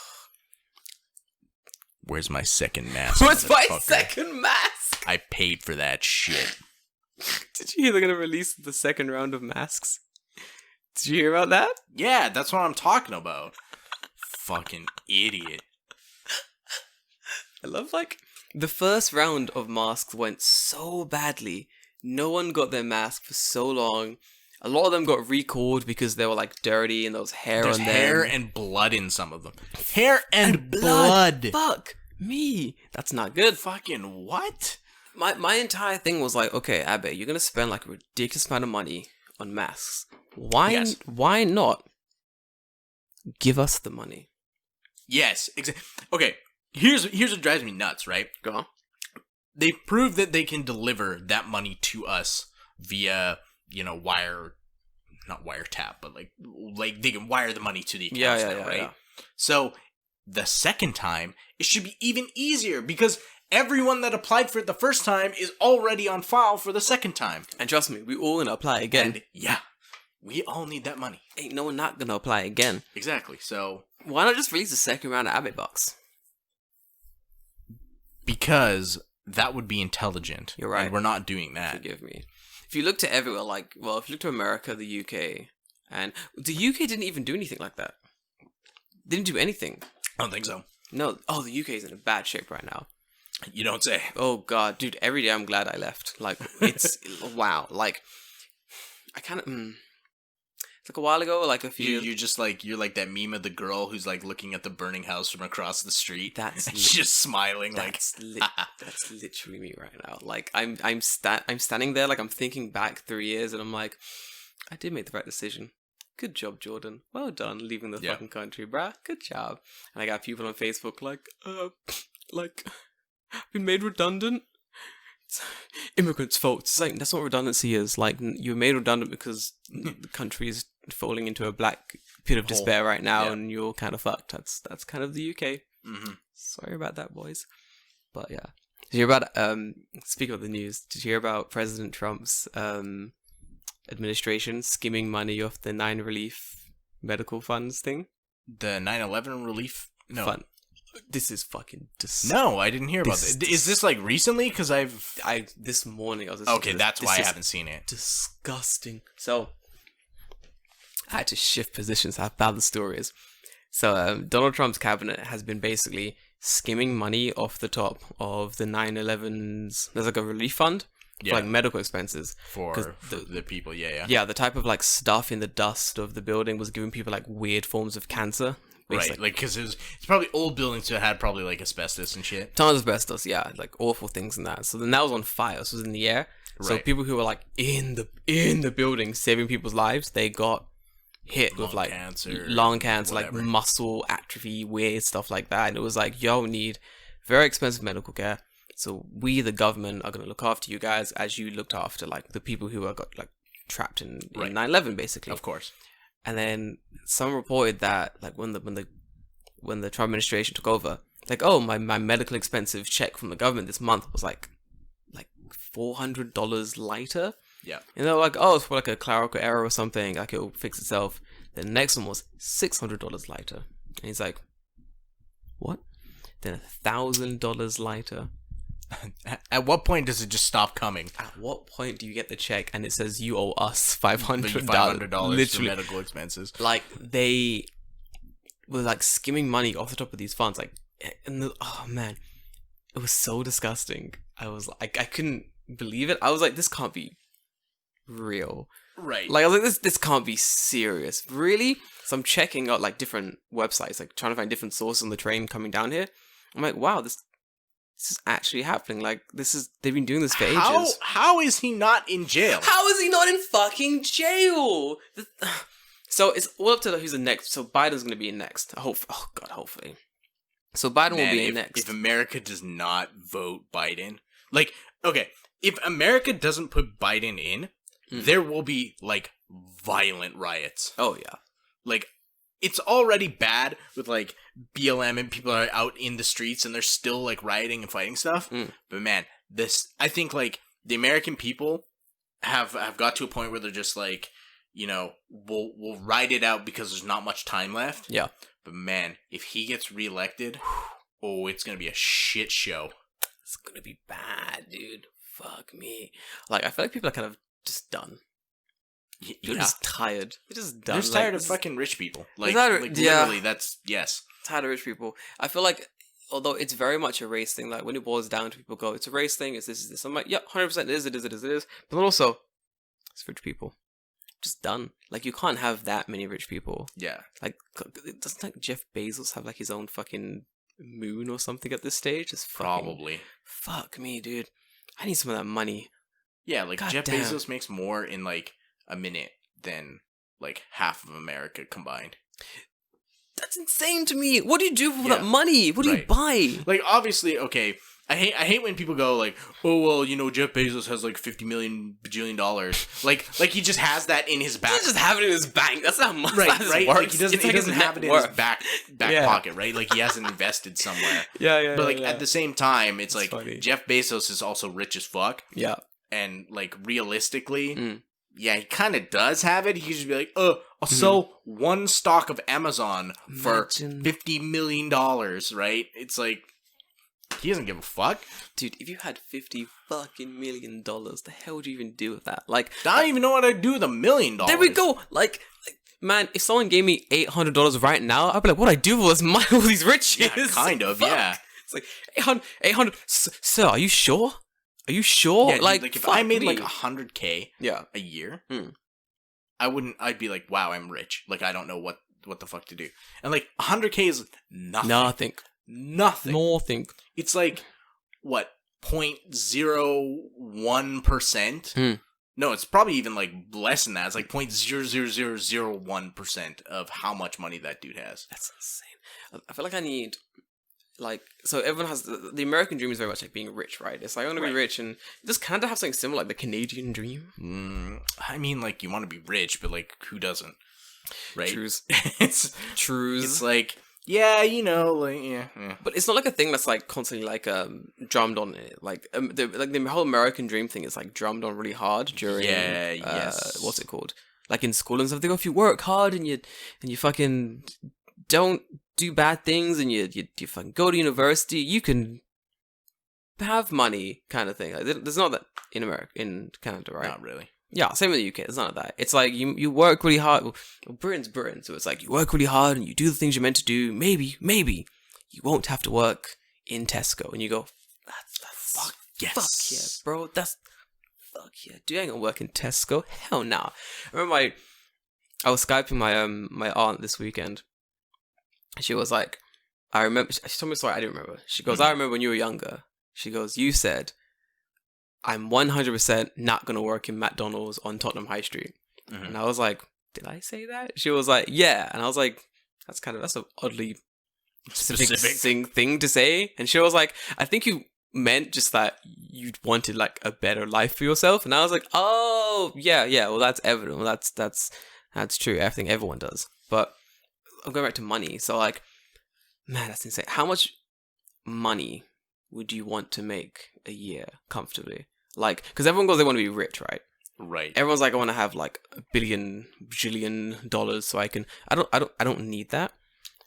Where's my second mask?
What's my second mask?
I paid for that shit.
Did you hear they're going to release the second round of masks? Did you hear about that?
Yeah, that's what I'm talking about. Fucking idiot.
I love, like, the first round of masks went so badly. No one got their mask for so long. A lot of them got recalled because they were, like, dirty and there was hair on them.
There's hair and blood in some of them. Hair and blood.
Fuck me. That's not good.
Fucking what?
My entire thing was like, okay, Abe, you're gonna spend like a ridiculous amount of money on masks. Why not give us the money?
Yes, exactly. Okay, here's what drives me nuts, right?
Go on.
They've proved that they can deliver that money to us via, not wiretap, but like they can wire the money to the accounts now, right? Yeah. So the second time, it should be even easier because everyone that applied for it the first time is already on file for the second time.
And trust me, we all gonna apply again.
And yeah, we all need that money.
Ain't no one not gonna apply again.
Exactly, so...
Why not just release the second round of Abbott Box?
Because that would be intelligent.
You're right.
And we're not doing that.
Forgive me. If you look to everywhere, if you look to America, the UK, and the UK didn't even do anything like that. They didn't do anything.
I don't think so.
No. Oh, the UK is in a bad shape right now.
You don't say.
Oh god, dude, every day I'm glad I left. Like, it's wow. Like, I kind of it's like a while ago, like a few
you're like that meme of the girl who's like looking at the burning house from across the street.
That's
she's just smiling
that's literally me right now. Like, I'm standing there, like I'm thinking back 3 years and I'm like, I did make the right decision. Good job, Jordan. Well done leaving the fucking country, bruh. Good job. And I got people on Facebook like been made redundant. It's immigrants' fault. It's like, that's what redundancy is. Like, you're made redundant because the country is falling into a black pit of despair right now, and you're kind of fucked. That's kind of the UK. Mm-hmm. Sorry about that, boys. But yeah, did you hear about? Speaking of the news, did you hear about President Trump's administration skimming money off the 9 relief medical funds thing?
The 9/11 relief
fund. This is fucking disgusting.
No, I didn't hear about this. Is this like recently? Because
this morning I was
okay. That's why I haven't seen it.
Disgusting. So I had to shift positions. How bad the story is. So Donald Trump's cabinet has been basically skimming money off the top of the 9/11s. There's like a relief fund for like medical expenses
for the people.
Yeah. The type of like stuff in the dust of the building was giving people like weird forms of cancer.
Right, like, because it's probably old buildings that had probably, like, asbestos and shit.
Tons of asbestos, yeah, like, awful things in that. So then that was on fire, so it was in the air. Right. So people who were, like, in the building saving people's lives, they got hit with, like, lung cancer, like, muscle atrophy, weird stuff like that. And it was like, yo, need very expensive medical care. So we, the government, are going to look after you guys as you looked after, like, the people who got, like, trapped in 9/11, basically.
Of course.
And then some reported that, like, when the Trump administration took over, like, oh, my medical expensive check from the government this month was like $400 lighter.
Yeah.
And they're like, oh, it's for like a clerical error or something, like it'll fix itself. The next one was $600 lighter. And he's like, what? Then $1,000 lighter.
At what point does it just stop coming?
At what point do you get the check and it says you owe us $500
for medical expenses?
Like, they were like skimming money off the top of these funds, like, and oh man, it was so disgusting. I was like, I couldn't believe it. I was like, this can't be real.
Right.
Like, I was like, this can't be serious. Really? So I'm checking out like different websites, like trying to find different sources on the train coming down here. I'm like, wow, this is actually happening. Like, they've been doing this for ages.
How is he not in jail?
How is he not in fucking jail? So it's all up to who's the next. So Biden's going to be in next. Hopefully. So Biden will be in next.
If America does not vote Biden, like, okay, if America doesn't put Biden in, there will be, like, violent riots.
Oh, yeah.
Like, it's already bad with, like, BLM and people are out in the streets and they're still, like, rioting and fighting stuff. But, man, I think, like, the American people have got to a point where they're just like, you know, we'll ride it out because there's not much time left.
Yeah.
But man, if he gets reelected, oh, it's gonna be a shit show.
It's gonna be bad, dude. Fuck me. Like, I feel like people are kind of just done. You're just tired. You're just done.
They're just tired of fucking rich people. Like
literally,
yes.
Tired of rich people. I feel like, although it's very much a race thing, like when it boils down to people go, it's a race thing, it's this. I'm like, yeah, 100% it is. But then also, it's rich people. Just done. Like, you can't have that many rich people.
Yeah.
Like, doesn't like Jeff Bezos have like his own fucking moon or something at this stage? It's
probably.
Fuck me, dude. I need some of that money.
Yeah, like
God
Jeff
damn.
Bezos makes more in like a minute than like half of America combined.
That's insane to me. What do you do for that money? What do you buy?
Like, obviously, okay, I hate when people go like, oh well, you know, Jeff Bezos has like $50 million bajillion. Like he just has that in his back.
He just have it in his bank. That's not much.
Right.
Works.
Like he doesn't have it in his back pocket, right? Like he hasn't invested somewhere.
Yeah.
But like at the same time, it's like
funny.
Jeff Bezos is also rich as fuck.
Yeah.
And like realistically, yeah, he kind of does have it. He could just be like, I'll sell one stock of Amazon for $50 million, right? It's like, he doesn't give a fuck.
Dude, if you had $50 fucking million, the hell would you even do with that? Like,
I don't even know what I'd do with $1 million.
There we go. Like, man, if someone gave me $800 right now, I'd be like, what do I do with all this money, all these riches?
Yeah, kind of,
Fuck.
yeah.
It's like, 800, sir, are you sure? Are you sure?
Yeah, dude, like if I made
me.
like $100K a year, I'd be like, wow, I'm rich. Like, I don't know what the fuck to do. And like $100K is nothing. Nothing. It's like, what, 0.01%? No, it's probably even like less than that. It's like 0.00001% of how much money that dude has.
That's insane. I feel like I need, like, so everyone has, the American dream is very much like being rich, right? It's like, I want to be rich, and does Canada have something similar, like the Canadian dream?
I mean, like, you want to be rich, but like, who doesn't? Right?
Trues.
It's like, yeah, you know, like, yeah.
But it's not like a thing that's like constantly like drummed on it. Like the whole American dream thing is like drummed on really hard during what's it called? Like in school and stuff. They go, if you work hard and you fucking don't do bad things and you fucking go to university, you can have money, kind of thing. Like, there's not that in Canada, right?
Not really.
Yeah, same with the UK. There's none of that. It's like you work really hard. Well, Britain's Britain, so it's like you work really hard and you do the things you're meant to do. Maybe you won't have to work in Tesco, and you go, that's fuck yeah, bro. That's fuck yeah. Dude, I ain't gonna work in Tesco. Hell no. Nah. I remember I was Skyping my aunt this weekend. She was like, I remember. She told me a story I didn't remember. She goes, I remember when you were younger. She goes, you said, I'm 100% not going to work in McDonald's on Tottenham High Street. And I was like, did I say that? She was like, yeah. And I was like, that's an oddly specific thing to say. And she was like, I think you meant just that you wanted like a better life for yourself. And I was like, oh, yeah. Well, that's evident. Well, that's true. I think everyone does. But I'm going back to money. So like, man, that's insane. How much money would you want to make a year comfortably? Like, because everyone goes, they want to be rich, right?
Right.
Everyone's like, I want to have like $1 bajillion so I can. I don't need that.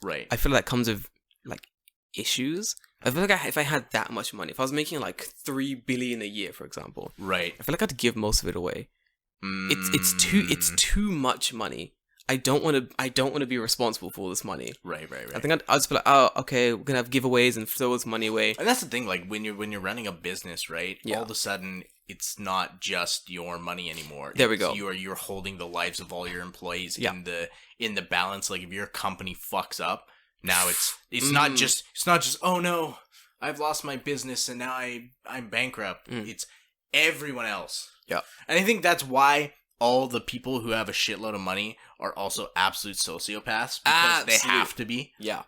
Right.
I feel like that comes with like issues. I feel like if I had that much money, if I was making like $3 billion a year, for example,
right,
I feel like I'd give most of it away. It's too much money. I don't want to be responsible for all this money.
Right.
I think I'd just be like, oh, okay, we're gonna have giveaways and throw this money away.
And that's the thing, like when you're running a business, right?
Yeah.
All of a sudden, it's not just your money anymore.
There we go.
You're holding the lives of all your employees in the balance. Like if your company fucks up, now it's not just oh no, I've lost my business and now I'm bankrupt. It's everyone else.
Yeah.
And I think that's why all the people who have a shitload of money are also absolute sociopaths because they have to be.
Yeah.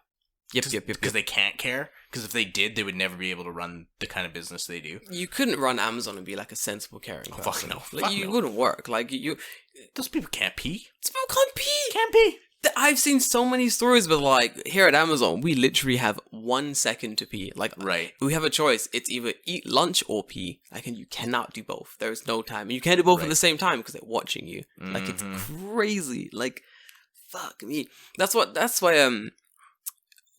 Yep.
Because they can't care. Because if they did, they would never be able to run the kind of business they do.
You couldn't run Amazon and be like a sensible, caring person.
Fuck no.
Like, you wouldn't work. Like
those people can't pee.
Those people can't pee.
Can't pee.
I've seen so many stories, but like here at Amazon, we literally have 1 second to pee. Like, we have a choice. It's either eat lunch or pee. Like, and you cannot do both. There is no time. And you can't do both at the same time because they're watching you. Like, it's crazy. Like, fuck me. That's why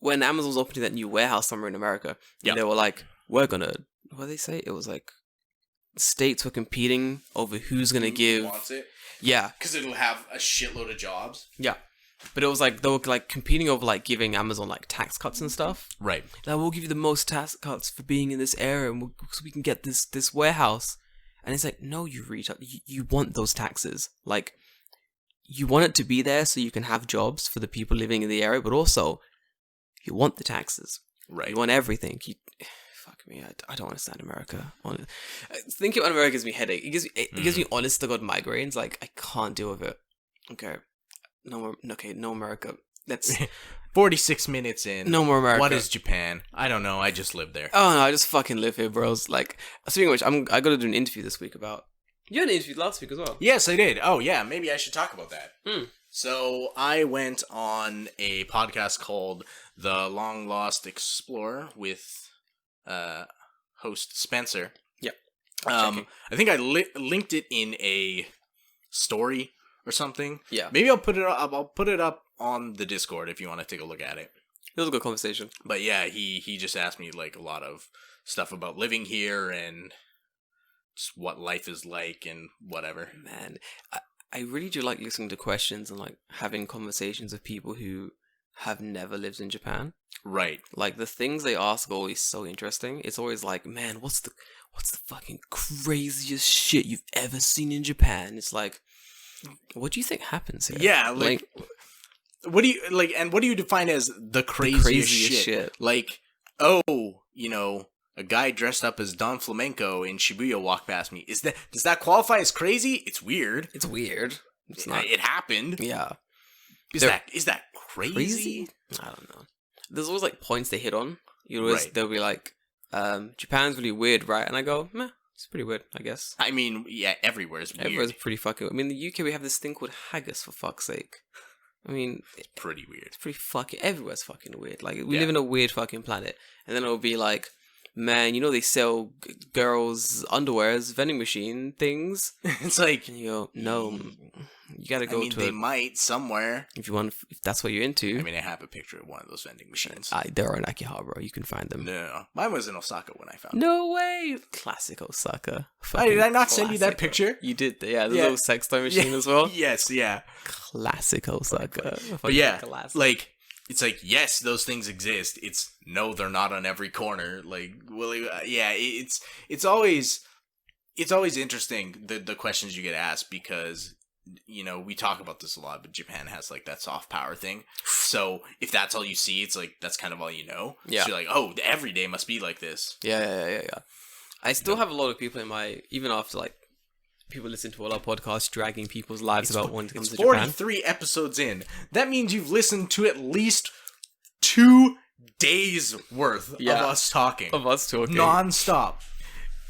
when Amazon was opening that new warehouse somewhere in America, they were like, we're gonna, what did they say? It was like states were competing over who's gonna give.
Wants it?
Yeah,
because it'll have a shitload of jobs.
Yeah. But it was like, they were like competing over like giving Amazon like tax cuts and stuff.
Right.
Like, we'll give you the most tax cuts for being in this area and so we can get this warehouse. And it's like, no, you retard. You want those taxes. Like, you want it to be there so you can have jobs for the people living in the area, but also you want the taxes.
Right.
You want everything. Fuck me, I don't understand America. Thinking about America gives me headache. It gives me honest to God migraines. Like, I can't deal with it. Okay. No more. Okay, no America. That's
46 minutes in.
No more America.
What is Japan? I don't know. I just live there.
Oh no, I just fucking live here, bros. Like, speaking of which, I got to do an interview this week about. You had an interview last week as well.
Yes, I did. Oh yeah, maybe I should talk about that. So I went on a podcast called The Long Lost Explorer with host Spencer.
Yep.
I think I linked it in a story or something.
Yeah.
Maybe I'll put it up. I'll put it up on the Discord if you want to take a look at it.
It was a good conversation.
But yeah, he just asked me like a lot of stuff about living here and just what life is like and whatever.
Man, I really do like listening to questions and like having conversations with people who have never lived in Japan.
Right.
Like, the things they ask are always so interesting. It's always like, man, what's the fucking craziest shit you've ever seen in Japan? It's like, what do you think happens here?
Yeah, like what do you like, and what do you define as the craziest shit? Like, oh, you know, a guy dressed up as Don Flamenco in Shibuya walked past me. Does that qualify as crazy? It's weird.
It's weird. It's not.
It happened.
Yeah.
Is that crazy?
I don't know. There's always like points they hit on. They'll be like, Japan's really weird, right? And I go, meh, it's pretty weird, I guess.
I mean, yeah, everywhere's weird.
Everywhere's pretty fucking. I mean, in the UK we have this thing called haggis, for fuck's sake. I mean,
it's pretty weird. It's
pretty fucking. Everywhere's fucking weird. Like, we live in a weird fucking planet, and then it'll be like, man, you know they sell girls' underwears, vending machine things.
It's like,
and you go, no, you gotta go to.
They might somewhere
if that's what you're into.
I mean, I have a picture of one of those vending machines.
They're in Akihabara. You can find them.
No, mine was in Osaka when I found.
No way, classic Osaka.
Did I not send you that picture?
You did, yeah. The little sex toy machine as well.
Yes, yeah.
Classic Osaka.
But yeah, like. It's like, yes, those things exist. It's no, they're not on every corner. Like, well, yeah, it's always interesting the questions you get asked because, you know, we talk about this a lot, but Japan has like that soft power thing. So if that's all you see, it's like that's kind of all you know.
Yeah.
So you're like, oh, every day must be like this.
Yeah. I still have a lot of people even after like. People listen to all our podcasts, dragging people's lives about wanting to come to Japan.
43 episodes in. That means you've listened to at least 2 days worth of us talking. Non-stop.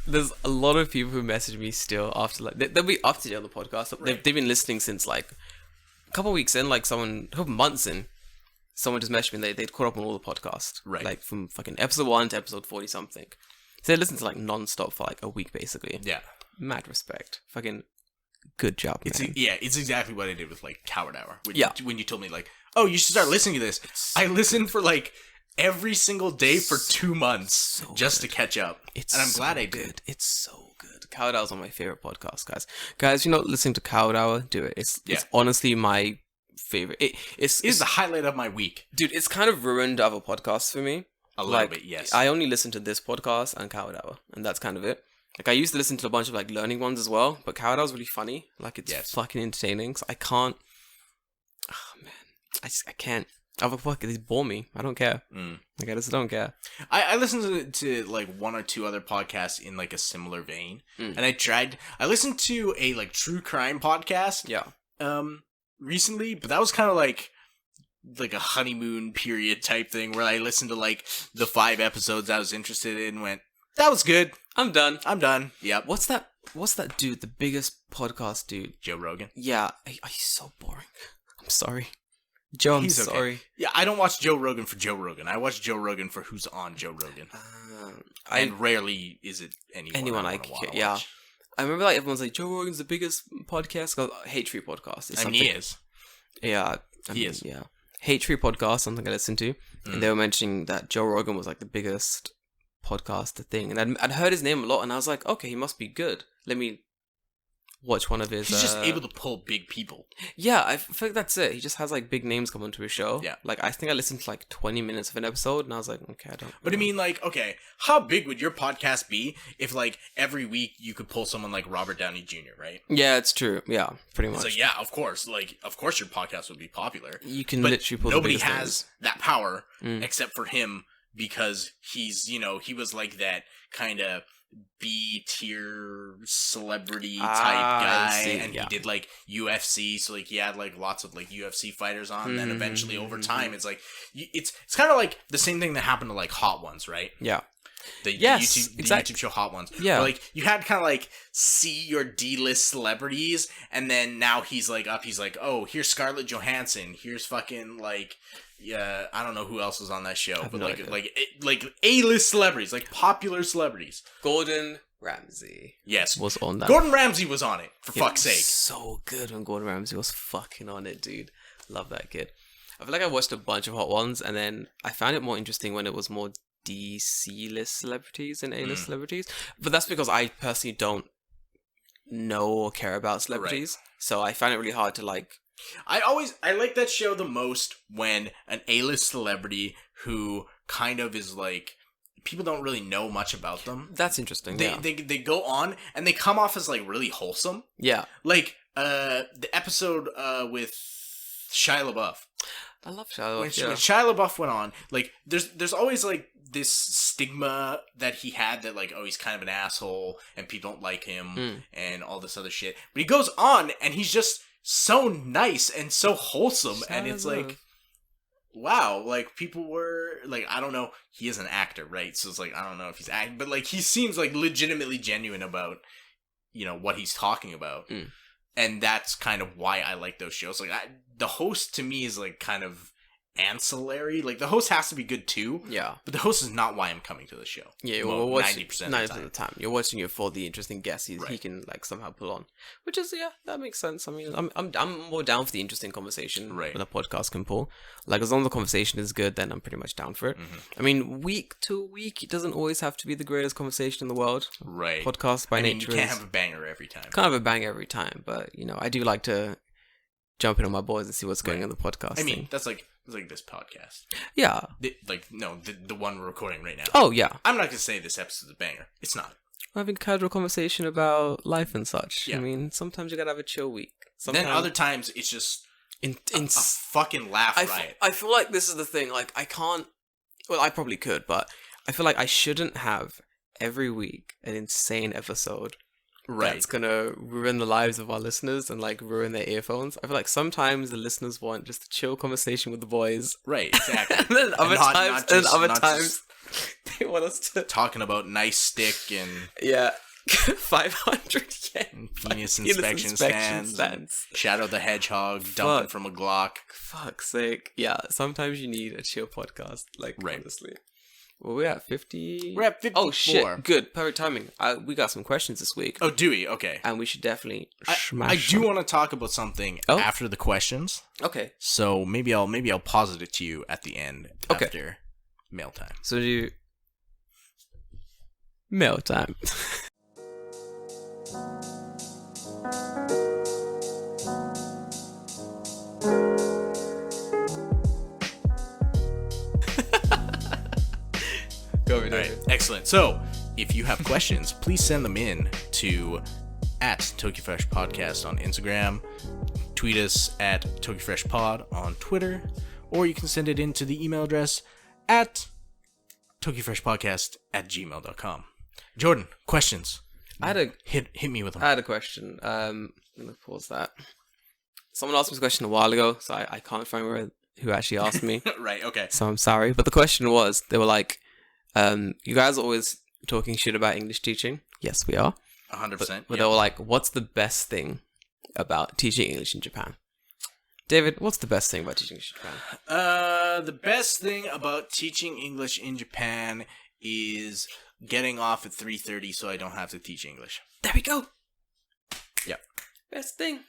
There's a lot of people who message me still after, like, they'll be up to date on the podcast. Right. They've been listening since, like, a couple weeks in, like, a couple months in. Someone just messaged me and they'd caught up on all the podcasts.
Right.
Like, from fucking episode 1 to episode 40-something. So they listen to, like, non-stop for, like, a week, basically.
Yeah.
Mad respect. Fucking good job, man.
It's exactly what I did with, like, Coward Hour. When you told me, like, oh, you should start listening to this. I listened for, like, every single day for 2 months just to catch up. And I'm glad I did.
It's so good. Coward Hour is one of my favorite podcasts, guys. Guys, you know, listening to Coward Hour, do it. It's honestly my favorite. It's
the highlight of my week.
Dude, it's kind of ruined other podcasts for me.
A little bit, yes.
I only listen to this podcast and Coward Hour, and that's kind of it. Like, I used to listen to a bunch of, like, learning ones as well, but Coward Hour's really funny. Like, it's fucking entertaining, so I can't... Oh, man. I can't... Oh, fuck, they bore me. I don't care. Like, I just don't care.
I listened to, like, 1 or 2 other podcasts in, like, a similar vein, and I listened to a, like, true crime podcast recently, but that was kind of, like a honeymoon period type thing, where I listened to, like, the 5 episodes I was interested in and went, that was good.
I'm done.
Yep.
What's that dude? The biggest podcast dude.
Joe Rogan.
Yeah. He's so boring. I'm sorry. Joe, I'm
He's okay.
sorry.
Yeah, I don't watch Joe Rogan for Joe Rogan. I watch Joe Rogan for who's on Joe Rogan. And rarely is it anyone I want to watch.
I remember like everyone's like, Joe Rogan's the biggest podcast. Hate-free podcast.
I mean, he is.
Yeah.
He is.
Yeah. Hate-free podcast, something I listened to. And they were mentioning that Joe Rogan was like the biggest podcast thing. And I'd heard his name a lot and I was like, okay, he must be good. Let me watch one of his...
He's just able to pull big people.
Yeah, I feel like that's it. He just has like big names come onto his show.
Yeah.
Like, I think I listened to like 20 minutes of an episode and I was like, okay, I don't...
But I mean, like, okay, how big would your podcast be if like every week you could pull someone like Robert Downey Jr., right?
Yeah, it's true. Yeah, pretty much.
So yeah, of course. Like, of course your podcast would be popular.
You can
but
literally pull
nobody
the
has
names.
that power except for him because he's, you know, he was like that kind of B-tier celebrity type guy, and he did like UFC, so like he had like lots of like UFC fighters on. And then eventually over time, it's like it's kind of like the same thing that happened to like Hot Ones, right?
Yeah.
The YouTube show Hot Ones.
Yeah.
Where, like you had kind of like see your D-list celebrities, and then now he's like up. He's like, oh, here's Scarlett Johansson. Here's fucking like. Yeah, I don't know who else was on that show, but like A-list celebrities, like popular celebrities.
Gordon Ramsay.
Yes,
was on that.
Gordon Ramsay was on it, for fuck's sake.
So good when Gordon Ramsay was fucking on it, dude. Love that kid. I feel like I watched a bunch of Hot Ones, and then I found it more interesting when it was more DC-list celebrities and A-list celebrities. But that's because I personally don't know or care about celebrities, so I find it really hard to like...
I like that show the most when an A-list celebrity who kind of is like people don't really know much about them.
That's interesting.
They go on and they come off as like really wholesome.
Yeah. Like
the episode with Shia LaBeouf.
I love Shia LaBeouf.
When Shia LaBeouf went on, like there's always like this stigma that he had that like, oh, he's kind of an asshole and people don't like him and all this other shit. But he goes on and he's just so nice and so wholesome, and it's like, wow, like people were like, I don't know, he is an actor, right? So it's like, I don't know if he's acting, but like he seems like legitimately genuine about, you know, what he's talking about, and that's kind of why I like those shows. Like the host to me is like kind of ancillary. Like the host has to be good too. Yeah. But the host is not why I'm coming to the show.
Yeah, well, 90% of the time. You're watching it for the interesting guests he can like somehow pull on. Which is that makes sense. I mean, I'm more down for the interesting conversation when a podcast can pull. Like as long as the conversation is good, then I'm pretty much down for it. I mean, week to week, it doesn't always have to be the greatest conversation in the world. Right. Podcast by nature.
You can't have a banger every time.
Can't have a banger every time, but you know, I do like to jump in on my boys and see what's going on in the podcast.
I mean, that's like this podcast.
Yeah.
The one we're recording right now.
Oh, yeah.
I'm not going to say this episode's a banger. It's not.
We're having a casual conversation about life and such. Yeah. I mean, sometimes you got to have a chill week.
Then other times, it's just a fucking laugh riot.
I feel like this is the thing. Like, I can't... Well, I probably could, but I feel like I shouldn't have every week an insane episode that's gonna ruin the lives of our listeners and like ruin their earphones. I feel like sometimes the listeners want just a chill conversation with the boys.
Right, exactly.
And then other times they want us to
talking about nice stick and
500 yen
penis inspection stands. Shadow the Hedgehog dumping from a Glock.
Fuck's sake. Yeah, sometimes you need a chill podcast. Like honestly. Well, we're at 50.
We're at 54.
Oh, shit. Good. Perfect timing. We got some questions this week.
Oh, do we? Okay.
And we should definitely
I do want to talk about something after the questions.
Okay.
So maybe I'll posit it to you at the end after mail time.
So do mail time.
Alright, excellent. So, if you have questions, please send them in to @TokyoFresh Podcast on Instagram, tweet us at TokyoFreshPod on Twitter, or you can send it in to the email address at TokyoFreshPodcast@gmail.com. Jordan, questions.
I had a
hit me with them.
I had a question. Let me pause that. Someone asked me this question a while ago, so I can't find who actually asked me.
Right, okay.
So I'm sorry. But the question was, they were like, you guys are always talking shit about English teaching. Yes, we are.
100%.
But they were like, what's the best thing about teaching English in Japan? David, what's the best thing about teaching English in Japan?
The best thing about teaching English in Japan is getting off at 3:30 so I don't have to teach English.
There we go.
Yep.
Best thing.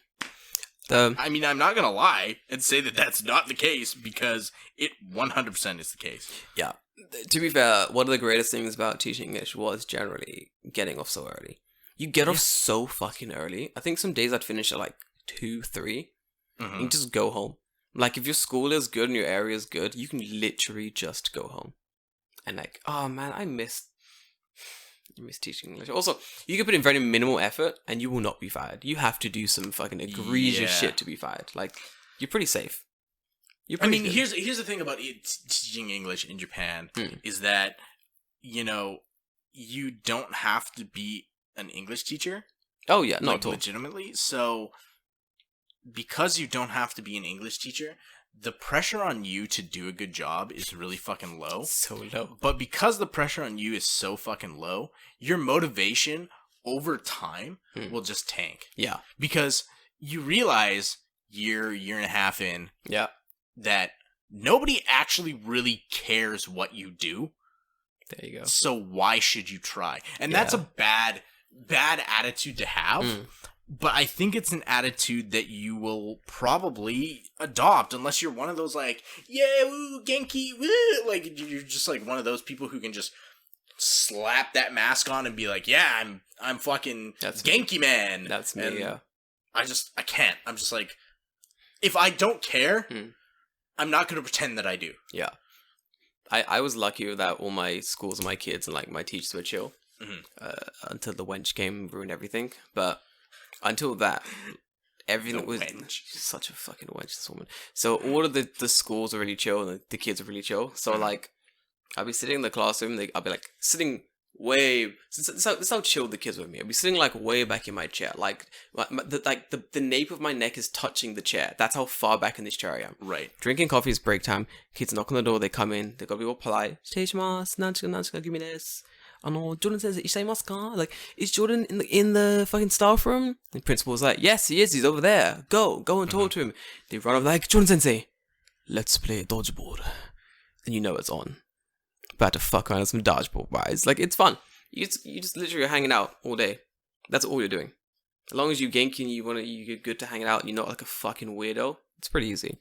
I mean, I'm not going to lie and say that that's not the case because it 100% is the case.
Yeah. To be fair, one of the greatest things about teaching English was generally getting off so early. You get off so fucking early. I think some days I'd finish at like 2, 3. Mm-hmm. You just go home. Like, if your school is good and your area is good, you can literally just go home. And like, oh man, I miss teaching English. Also, you can put in very minimal effort and you will not be fired. You have to do some fucking egregious shit to be fired. Like, you're pretty safe.
Here's the thing about teaching English in Japan is that, you know, you don't have to be an English teacher.
Oh yeah, not
like,
at all.
Legitimately. So, because you don't have to be an English teacher, the pressure on you to do a good job is really fucking low.
So low.
But because the pressure on you is so fucking low, your motivation over time will just tank.
Yeah.
Because you realize year and a half in that nobody actually really cares what you do.
There you go.
So why should you try? And that's a bad attitude to have. But I think it's an attitude that you will probably adopt unless you're one of those like, yeah, woo, Genki, woo. Like, you're just like one of those people who can just slap that mask on and be like, yeah, I'm fucking Genki man.
That's me,
and
yeah.
I can't. I'm just like, if I don't care, I'm not going to pretend that I do.
Yeah. I was lucky that all my schools and my kids and like my teachers were chill until the wench came and ruined everything. But until that, everything was such a fucking wench, this woman. So all of the schools are really chill and the kids are really chill. So like, I'll be sitting in the classroom. I'll be like sitting way. This is how chill the kids were with me. I'll be sitting like way back in my chair, like the nape of my neck is touching the chair. That's how far back in this chair I am.
Right.
Drinking coffee is break time. Kids knock on the door. They come in. They gotta be all polite. 失礼します。何時かgive me this. Jordan says, いらっしゃいますか? Like, is Jordan in the fucking staff room? The principal's like, yes, he is. He's over there. Go and talk to him. They run over like, Jordan sensei, let's play dodgeball. And you know it's on. About to fuck around with some dodgeball, right? It's like, it's fun. You just literally are hanging out all day. That's all you're doing. As long as you Genki and you're good to hang out, you're not like a fucking weirdo. It's pretty easy.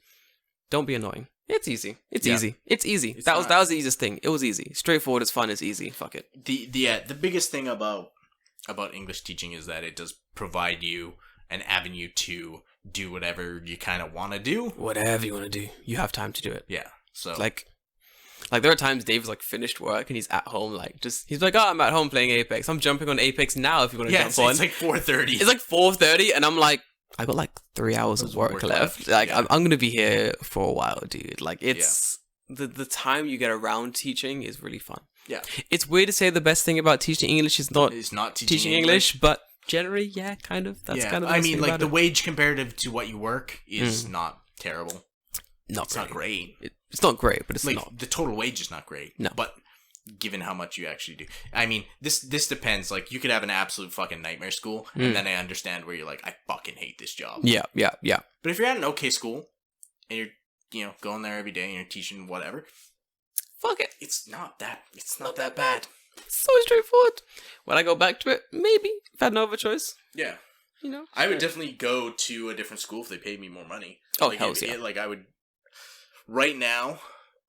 Don't be annoying. It's easy. It's easy. It's easy. That was the easiest thing. It was easy. Straightforward. It's fun. It's easy. Fuck it.
The biggest thing about English teaching is that it does provide you an avenue to do whatever you kind of want to do.
Whatever you want to do, you have time to do it.
Yeah. So
like there are times Dave's like finished work and he's at home, like he's like, oh, I'm at home playing Apex. I'm jumping on Apex now if you want to jump on.
It's like 4:30.
It's like 4:30, and I'm like, I got like 3 hours of work left. Like I'm gonna be here for a while, dude. Like it's the time you get around teaching is really fun.
Yeah.
It's weird to say the best thing about teaching English is not teaching English, but generally, yeah, kind of. That's kind of.
I mean, like the wage comparative to what you work is not terrible.
It's
not great.
It's not great, but it's
like,
not.
The total wage is not great.
No.
But given how much you actually do. I mean, this depends. Like, you could have an absolute fucking nightmare school, and then I understand where you're like, I fucking hate this job.
Yeah.
But if you're at an okay school, and you're, going there every day, and you're teaching whatever,
fuck it.
It's not that bad.
It's so straightforward. When I go back to it, maybe, if I had no other choice.
Yeah.
Sure.
I would definitely go to a different school if they paid me more money.
Oh,
like,
hell yeah.
Like, I would... Right now,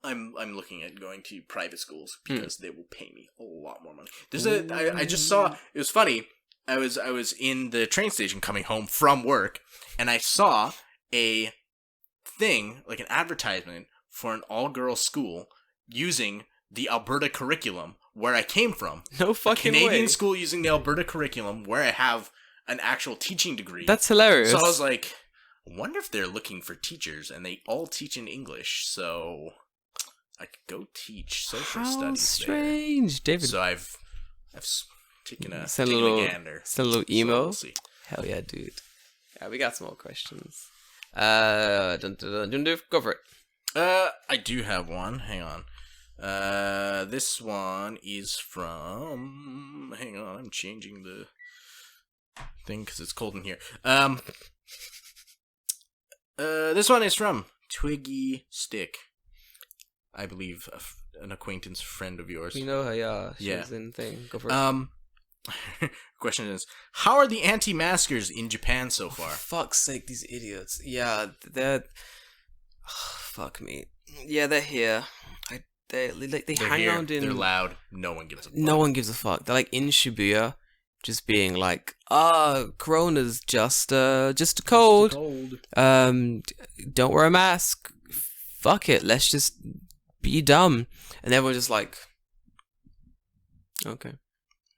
I'm looking at going to private schools because they will pay me a lot more money. I just saw, it was funny. I was in the train station coming home from work, and I saw a thing, like an advertisement for an all-girls school using the Alberta curriculum where I came from.
No fucking way.
Canadian school using the Alberta curriculum where I have an actual teaching degree.
That's hilarious.
So I was like, I wonder if they're looking for teachers, and they all teach in English, so I could go teach social studies
strange,
there.
David.
So I've taken a gander.
Send a little email.
So we'll see.
Hell yeah, dude. Yeah, we got some more questions. Go for it.
I do have one. Hang on. This one is from. Hang on, I'm changing the thing because it's cold in here. This one is from Twiggy Stick. I believe an acquaintance friend of yours.
You know her, yeah. She's in thing. Go for it.
Question is, how are the anti-maskers in Japan so far?
For fuck's sake, these idiots. Yeah, they're... fuck me. Yeah, they're here. They're hang
here,
around in...
They're loud. No one gives a fuck.
No one gives a fuck. They're like in Shibuya, just being like, Corona's just a cold. Don't wear a mask. Fuck it. Let's just be dumb. And everyone's just like, okay.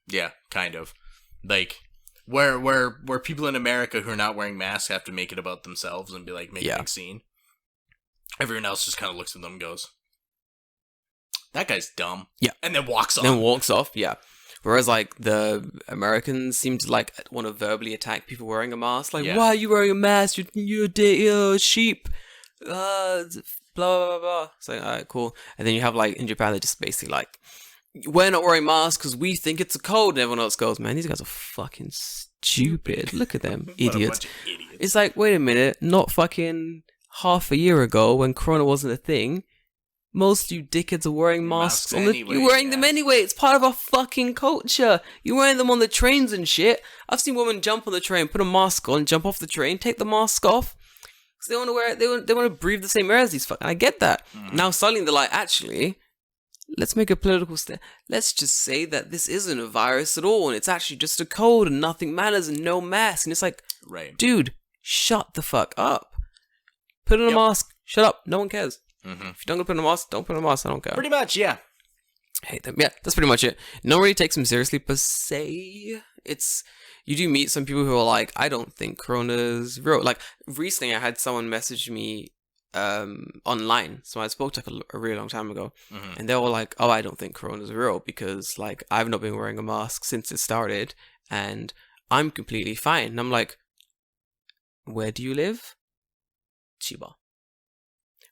Yeah, kind of. Like, where people in America who are not wearing masks have to make it about themselves and be like, make a big scene. Everyone else just kind of looks at them and goes, that guy's dumb.
Yeah.
And then walks off.
Yeah. Whereas, like, the Americans seem to, like, want to verbally attack people wearing a mask. Like, why are you wearing a mask? You're a sheep. Blah, blah, blah. It's like, alright, cool. And then you have, like, in Japan, they're just basically like, we're not wearing masks because we think it's a cold. And everyone else goes, man, these guys are fucking stupid. Look at them. Idiots. It's like, wait a minute. Not fucking half a year ago when Corona wasn't a thing. Most of you dickheads are wearing masks anyway, you're wearing them anyway. It's part of our fucking culture. You're wearing them on the trains and shit. I've seen women jump on the train, put a mask on, jump off the train, take the mask off. Because they want to wear it. They want to breathe the same air as these fucking... I get that. Now suddenly they're like, actually, let's make a political stand. Let's just say that this isn't a virus at all, and it's actually just a cold, and nothing matters, and no mask. And it's like, dude, shut the fuck up. Put on a mask. Shut up. No one cares. If you don't put on a mask, don't put on a mask. I don't care.
Pretty much, yeah.
Hate them. Yeah, that's pretty much it. No one really takes them seriously per se. It's... You do meet some people who are like, I don't think Corona's real. Like, recently I had someone message me online. So I spoke to like a really long time ago. And they were like, oh, I don't think Corona's real because, like, I've not been wearing a mask since it started. And I'm completely fine. And I'm like, where do you live? Chiba.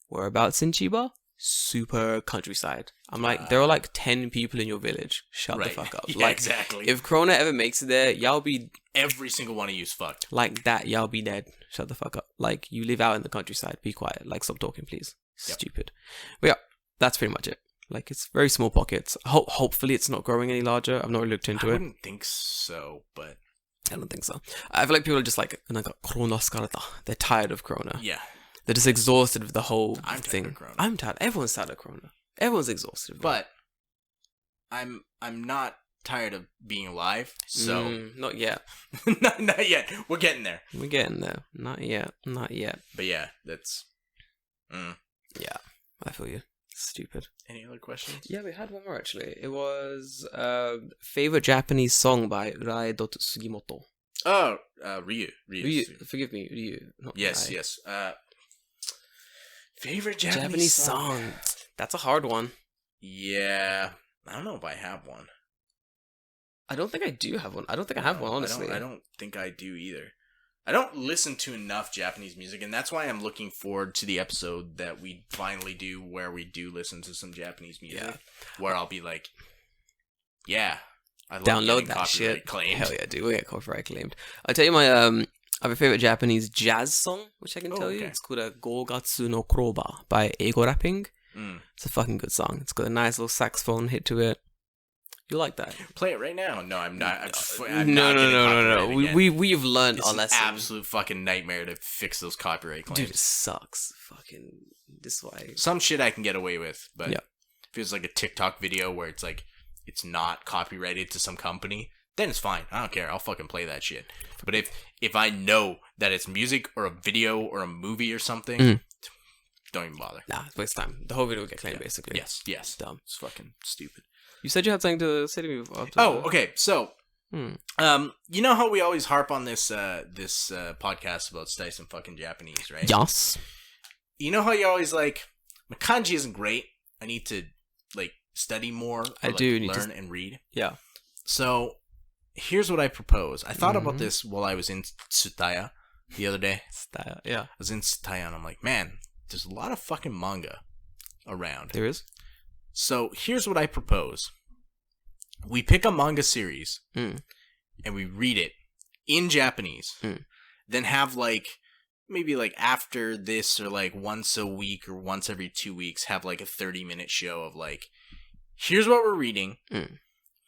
Whereabouts in Chiba? Super countryside. I'm like, there are like 10 people in your village. Shut the fuck up.
Yeah,
like,
exactly.
If Corona ever makes it there, y'all be...
Every single one of you's fucked.
Like that, y'all be dead. Shut the fuck up. Like, you live out in the countryside. Be quiet. Like, stop talking, please. Stupid. But yeah, that's pretty much it. Like, it's very small pockets. Hopefully it's not growing any larger. I've not really looked into it.
I wouldn't think so, but...
I don't think so. I feel like people are just like, Corona scarata. They're tired of Corona.
Yeah.
They're just exhausted of the whole thing.
I'm tired of Corona.
I'm tired. Everyone's tired of Corona. Everyone's exhausted.
But I'm not tired of being alive, so...
not yet.
not yet. We're getting there.
We're getting there. Not yet. Not yet.
But yeah, that's...
Yeah, I feel you. Stupid.
Any other questions?
Yeah, we had one more actually. It was favorite Japanese song by Rai Sugimoto.
Oh, Ryu.
Forgive me, Ryu.
Yes. Favorite
Japanese song. That's a hard one.
Yeah. I don't know if I have one.
I don't think I do have one. I don't think I have one, honestly.
I don't think I do either. I don't listen to enough Japanese music, and that's why I'm looking forward to the episode that we finally do where we do listen to some Japanese music. Yeah. Where I'll be like, yeah, I love
download that shit.
Claimed.
Hell yeah, dude. We get copyright claimed. I'll tell you my I have a favorite Japanese jazz song, which I can tell you. It's called Gogatsu no Kroba by Eigo Rapping. It's a fucking good song. It's got a nice little saxophone hit to it. You like that?
Play it right now. No, I'm not.
No. We've learned our lesson.
It's an absolute fucking nightmare to fix those copyright claims.
Dude, it sucks. Fucking this way.
Some shit I can get away with, but if it's like a TikTok video where it's like it's not copyrighted to some company, then it's fine. I don't care. I'll fucking play that shit. But if I know that it's music or a video or a movie or something, don't even bother.
Nah, it's waste time. The whole video will get claimed, basically.
Yes.
Dumb.
It's fucking stupid.
You said you had something to say to me.
Okay. So, you know how we always harp on this podcast about studying some fucking Japanese, right?
Yes.
You know how you always like, my kanji isn't great. I need to like study more.
I do need
learn and read.
Yeah.
So, here's what I propose. I thought about this while I was in Tsutaya the other day.
Yeah.
I was in Tsutaya and I'm like, man, there's a lot of fucking manga around.
There is?
So here's what I propose. We pick a manga series and we read it in Japanese. Then have like maybe like after this or like once a week or once every 2 weeks have like a 30-minute show of like, here's what we're reading,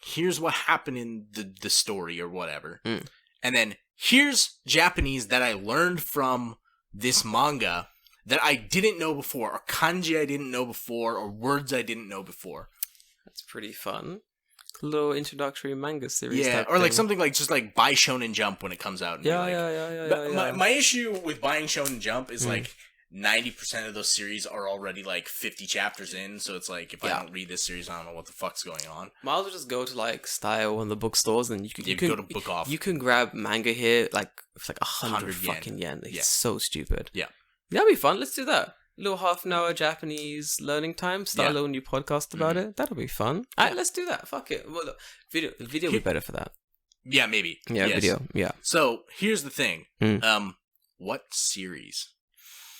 here's what happened in the story or whatever, and then here's Japanese that I learned from this manga that I didn't know before, or kanji I didn't know before, or words I didn't know before.
That's pretty fun. A little introductory manga series.
Yeah, or like something like just like buy Shonen Jump when it comes out. And
Yeah.
My issue with buying Shonen Jump is like 90% of those series are already like 50 chapters in, so it's like if I don't read this series, I don't know what the fuck's going on.
Might as well just go to like Style and the bookstores, and you can
go to Book Off.
You can grab manga here like for like 100 fucking yen. It's so stupid.
Yeah,
that'd be fun. Let's do that. Little half an hour Japanese learning time. Start a little new podcast about it. That'll be fun. Alright, let's do that. Fuck it. Well, the video would be better for that.
Yeah, maybe.
Yeah,
yes.
video. Yeah.
So here's the thing. What series?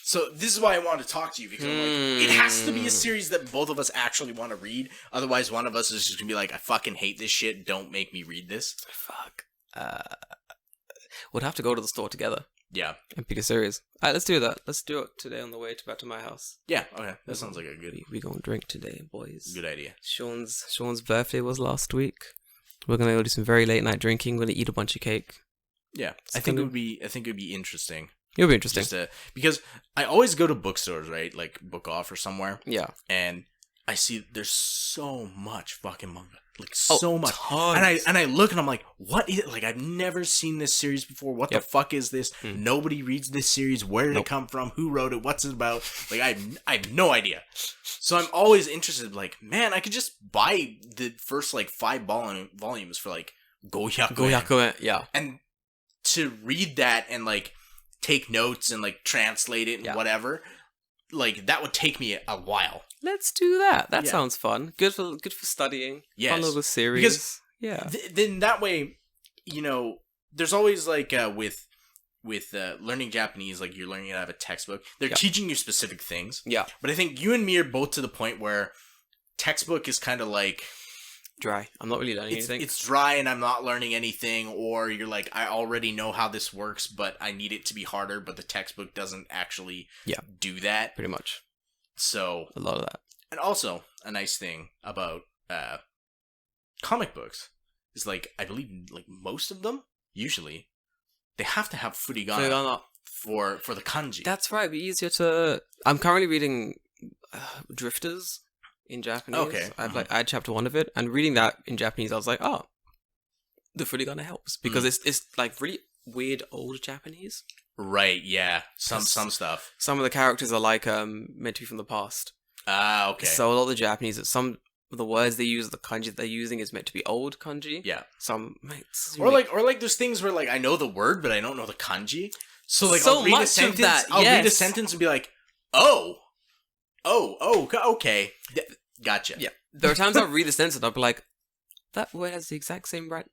So this is why I wanted to talk to you, because I'm like, it has to be a series that both of us actually want to read. Otherwise, one of us is just gonna be like, I fucking hate this shit. Don't make me read this.
Fuck. We'd have to go to the store together.
Yeah.
And pick a series. Alright, let's do that. Let's do it today on the way back to my house.
Yeah, okay. That sounds like a good...
We gonna drink today, boys.
Good idea.
Sean's birthday was last week. We're gonna go do some very late night drinking. We're gonna eat a bunch of cake.
Yeah. I think it would be interesting.
It'll be interesting.
Because I always go to bookstores, right? Like Book Off or somewhere.
Yeah.
And I see there's so much fucking manga. Like so much.
Tons.
And I look and I'm like, what is it? Like, I've never seen this series before. What the fuck is this? Nobody reads this series. Where did it come from? Who wrote it? What's it about? Like, I have no idea. So I'm always interested, like, man, I could just buy the first like 5 volumes for like Gohyaku.
Yeah.
And to read that and like take notes and like translate it and whatever, like that would take me a while.
Let's do that. That sounds fun. Good for studying.
Yes.
Fun little series.
Because then that way, you know, there's always like with learning Japanese, like you're learning out of a textbook. They're teaching you specific things.
Yeah.
But I think you and me are both to the point where textbook is kind of like
dry. I'm not really learning anything.
It's dry and I'm not learning anything, or you're like, I already know how this works, but I need it to be harder, but the textbook doesn't actually do that.
Pretty much.
So
a lot of that.
And also a nice thing about comic books is like, I believe like most of them, usually, they have to have furigana for the kanji.
That's right. It'd be easier to... I'm currently reading Drifters in Japanese.
Okay.
I had chapter 1 of it, and reading that in Japanese, I was like, oh, the furigana helps, because it's like really weird old Japanese.
Right, yeah. Some stuff.
Some of the characters are like meant to be from the past.
Ah, okay.
So a lot of the Japanese, some of the words they use, the kanji that they're using is meant to be old kanji.
Yeah.
Or
like there's things where like I know the word but I don't know the kanji. So like
so
I'll read a sentence. I'll read a sentence and be like, oh, okay, gotcha.
Yeah. There are times I'll read a sentence and I'll be like, that word has the exact same right.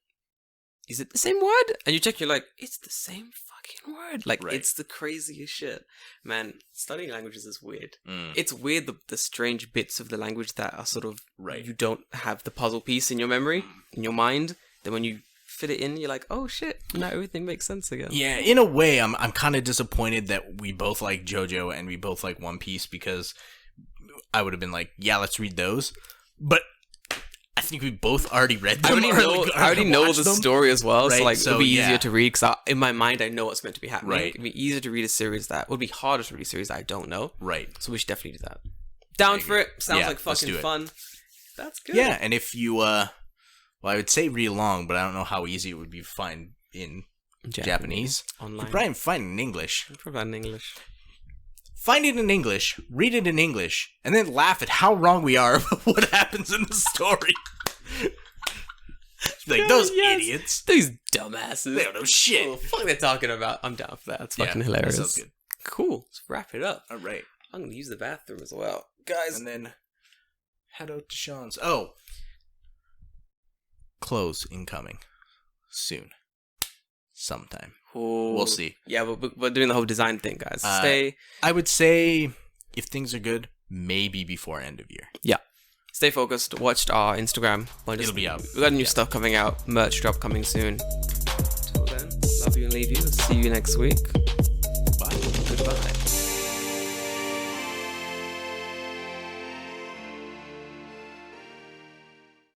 Is it the same word? And you check, you're like, it's the same fucking word. Like, it's the craziest shit. Man, studying languages is weird. It's weird, the strange bits of the language that are sort of, you don't have the puzzle piece in your memory, in your mind. Then when you fit it in, you're like, oh shit, now everything makes sense again.
Yeah, in a way, I'm kind of disappointed that we both like JoJo and we both like One Piece, because I would have been like, yeah, let's read those. But I think we both already read them.
I already know the story as well,
right?
So it'll be easier to read, because in my mind I know what's meant to be happening.
Right.
It'd be easier to read a series that would be harder to read a series that I don't know.
Right.
So we should definitely do that. Down for it. Sounds like fucking fun. That's good.
Yeah, and if you well, I would say read along, but I don't know how easy it would be to find in Japanese.
Online.
You could probably find it in English.
Probably in English.
Find it in English, read it in English, and then laugh at how wrong we are about what happens in the story. Like, those idiots.
These dumbasses.
They don't know shit.
What the fuck are they talking about? I'm down for that. That's fucking hilarious. That sounds good. Cool. Let's wrap it up.
All right.
I'm going to use the bathroom as well. Guys.
And then head out to Sean's. Oh. Clothes incoming. Soon. Sometime.
Ooh.
We'll see.
Yeah, we're doing the whole design thing, guys.
I would say, if things are good, maybe before end of year.
Yeah. Stay focused. Watch our Instagram.
It'll be out.
We got new stuff coming out. Merch drop coming soon. Till then, love you and leave you. See you next week.
Bye.
Goodbye.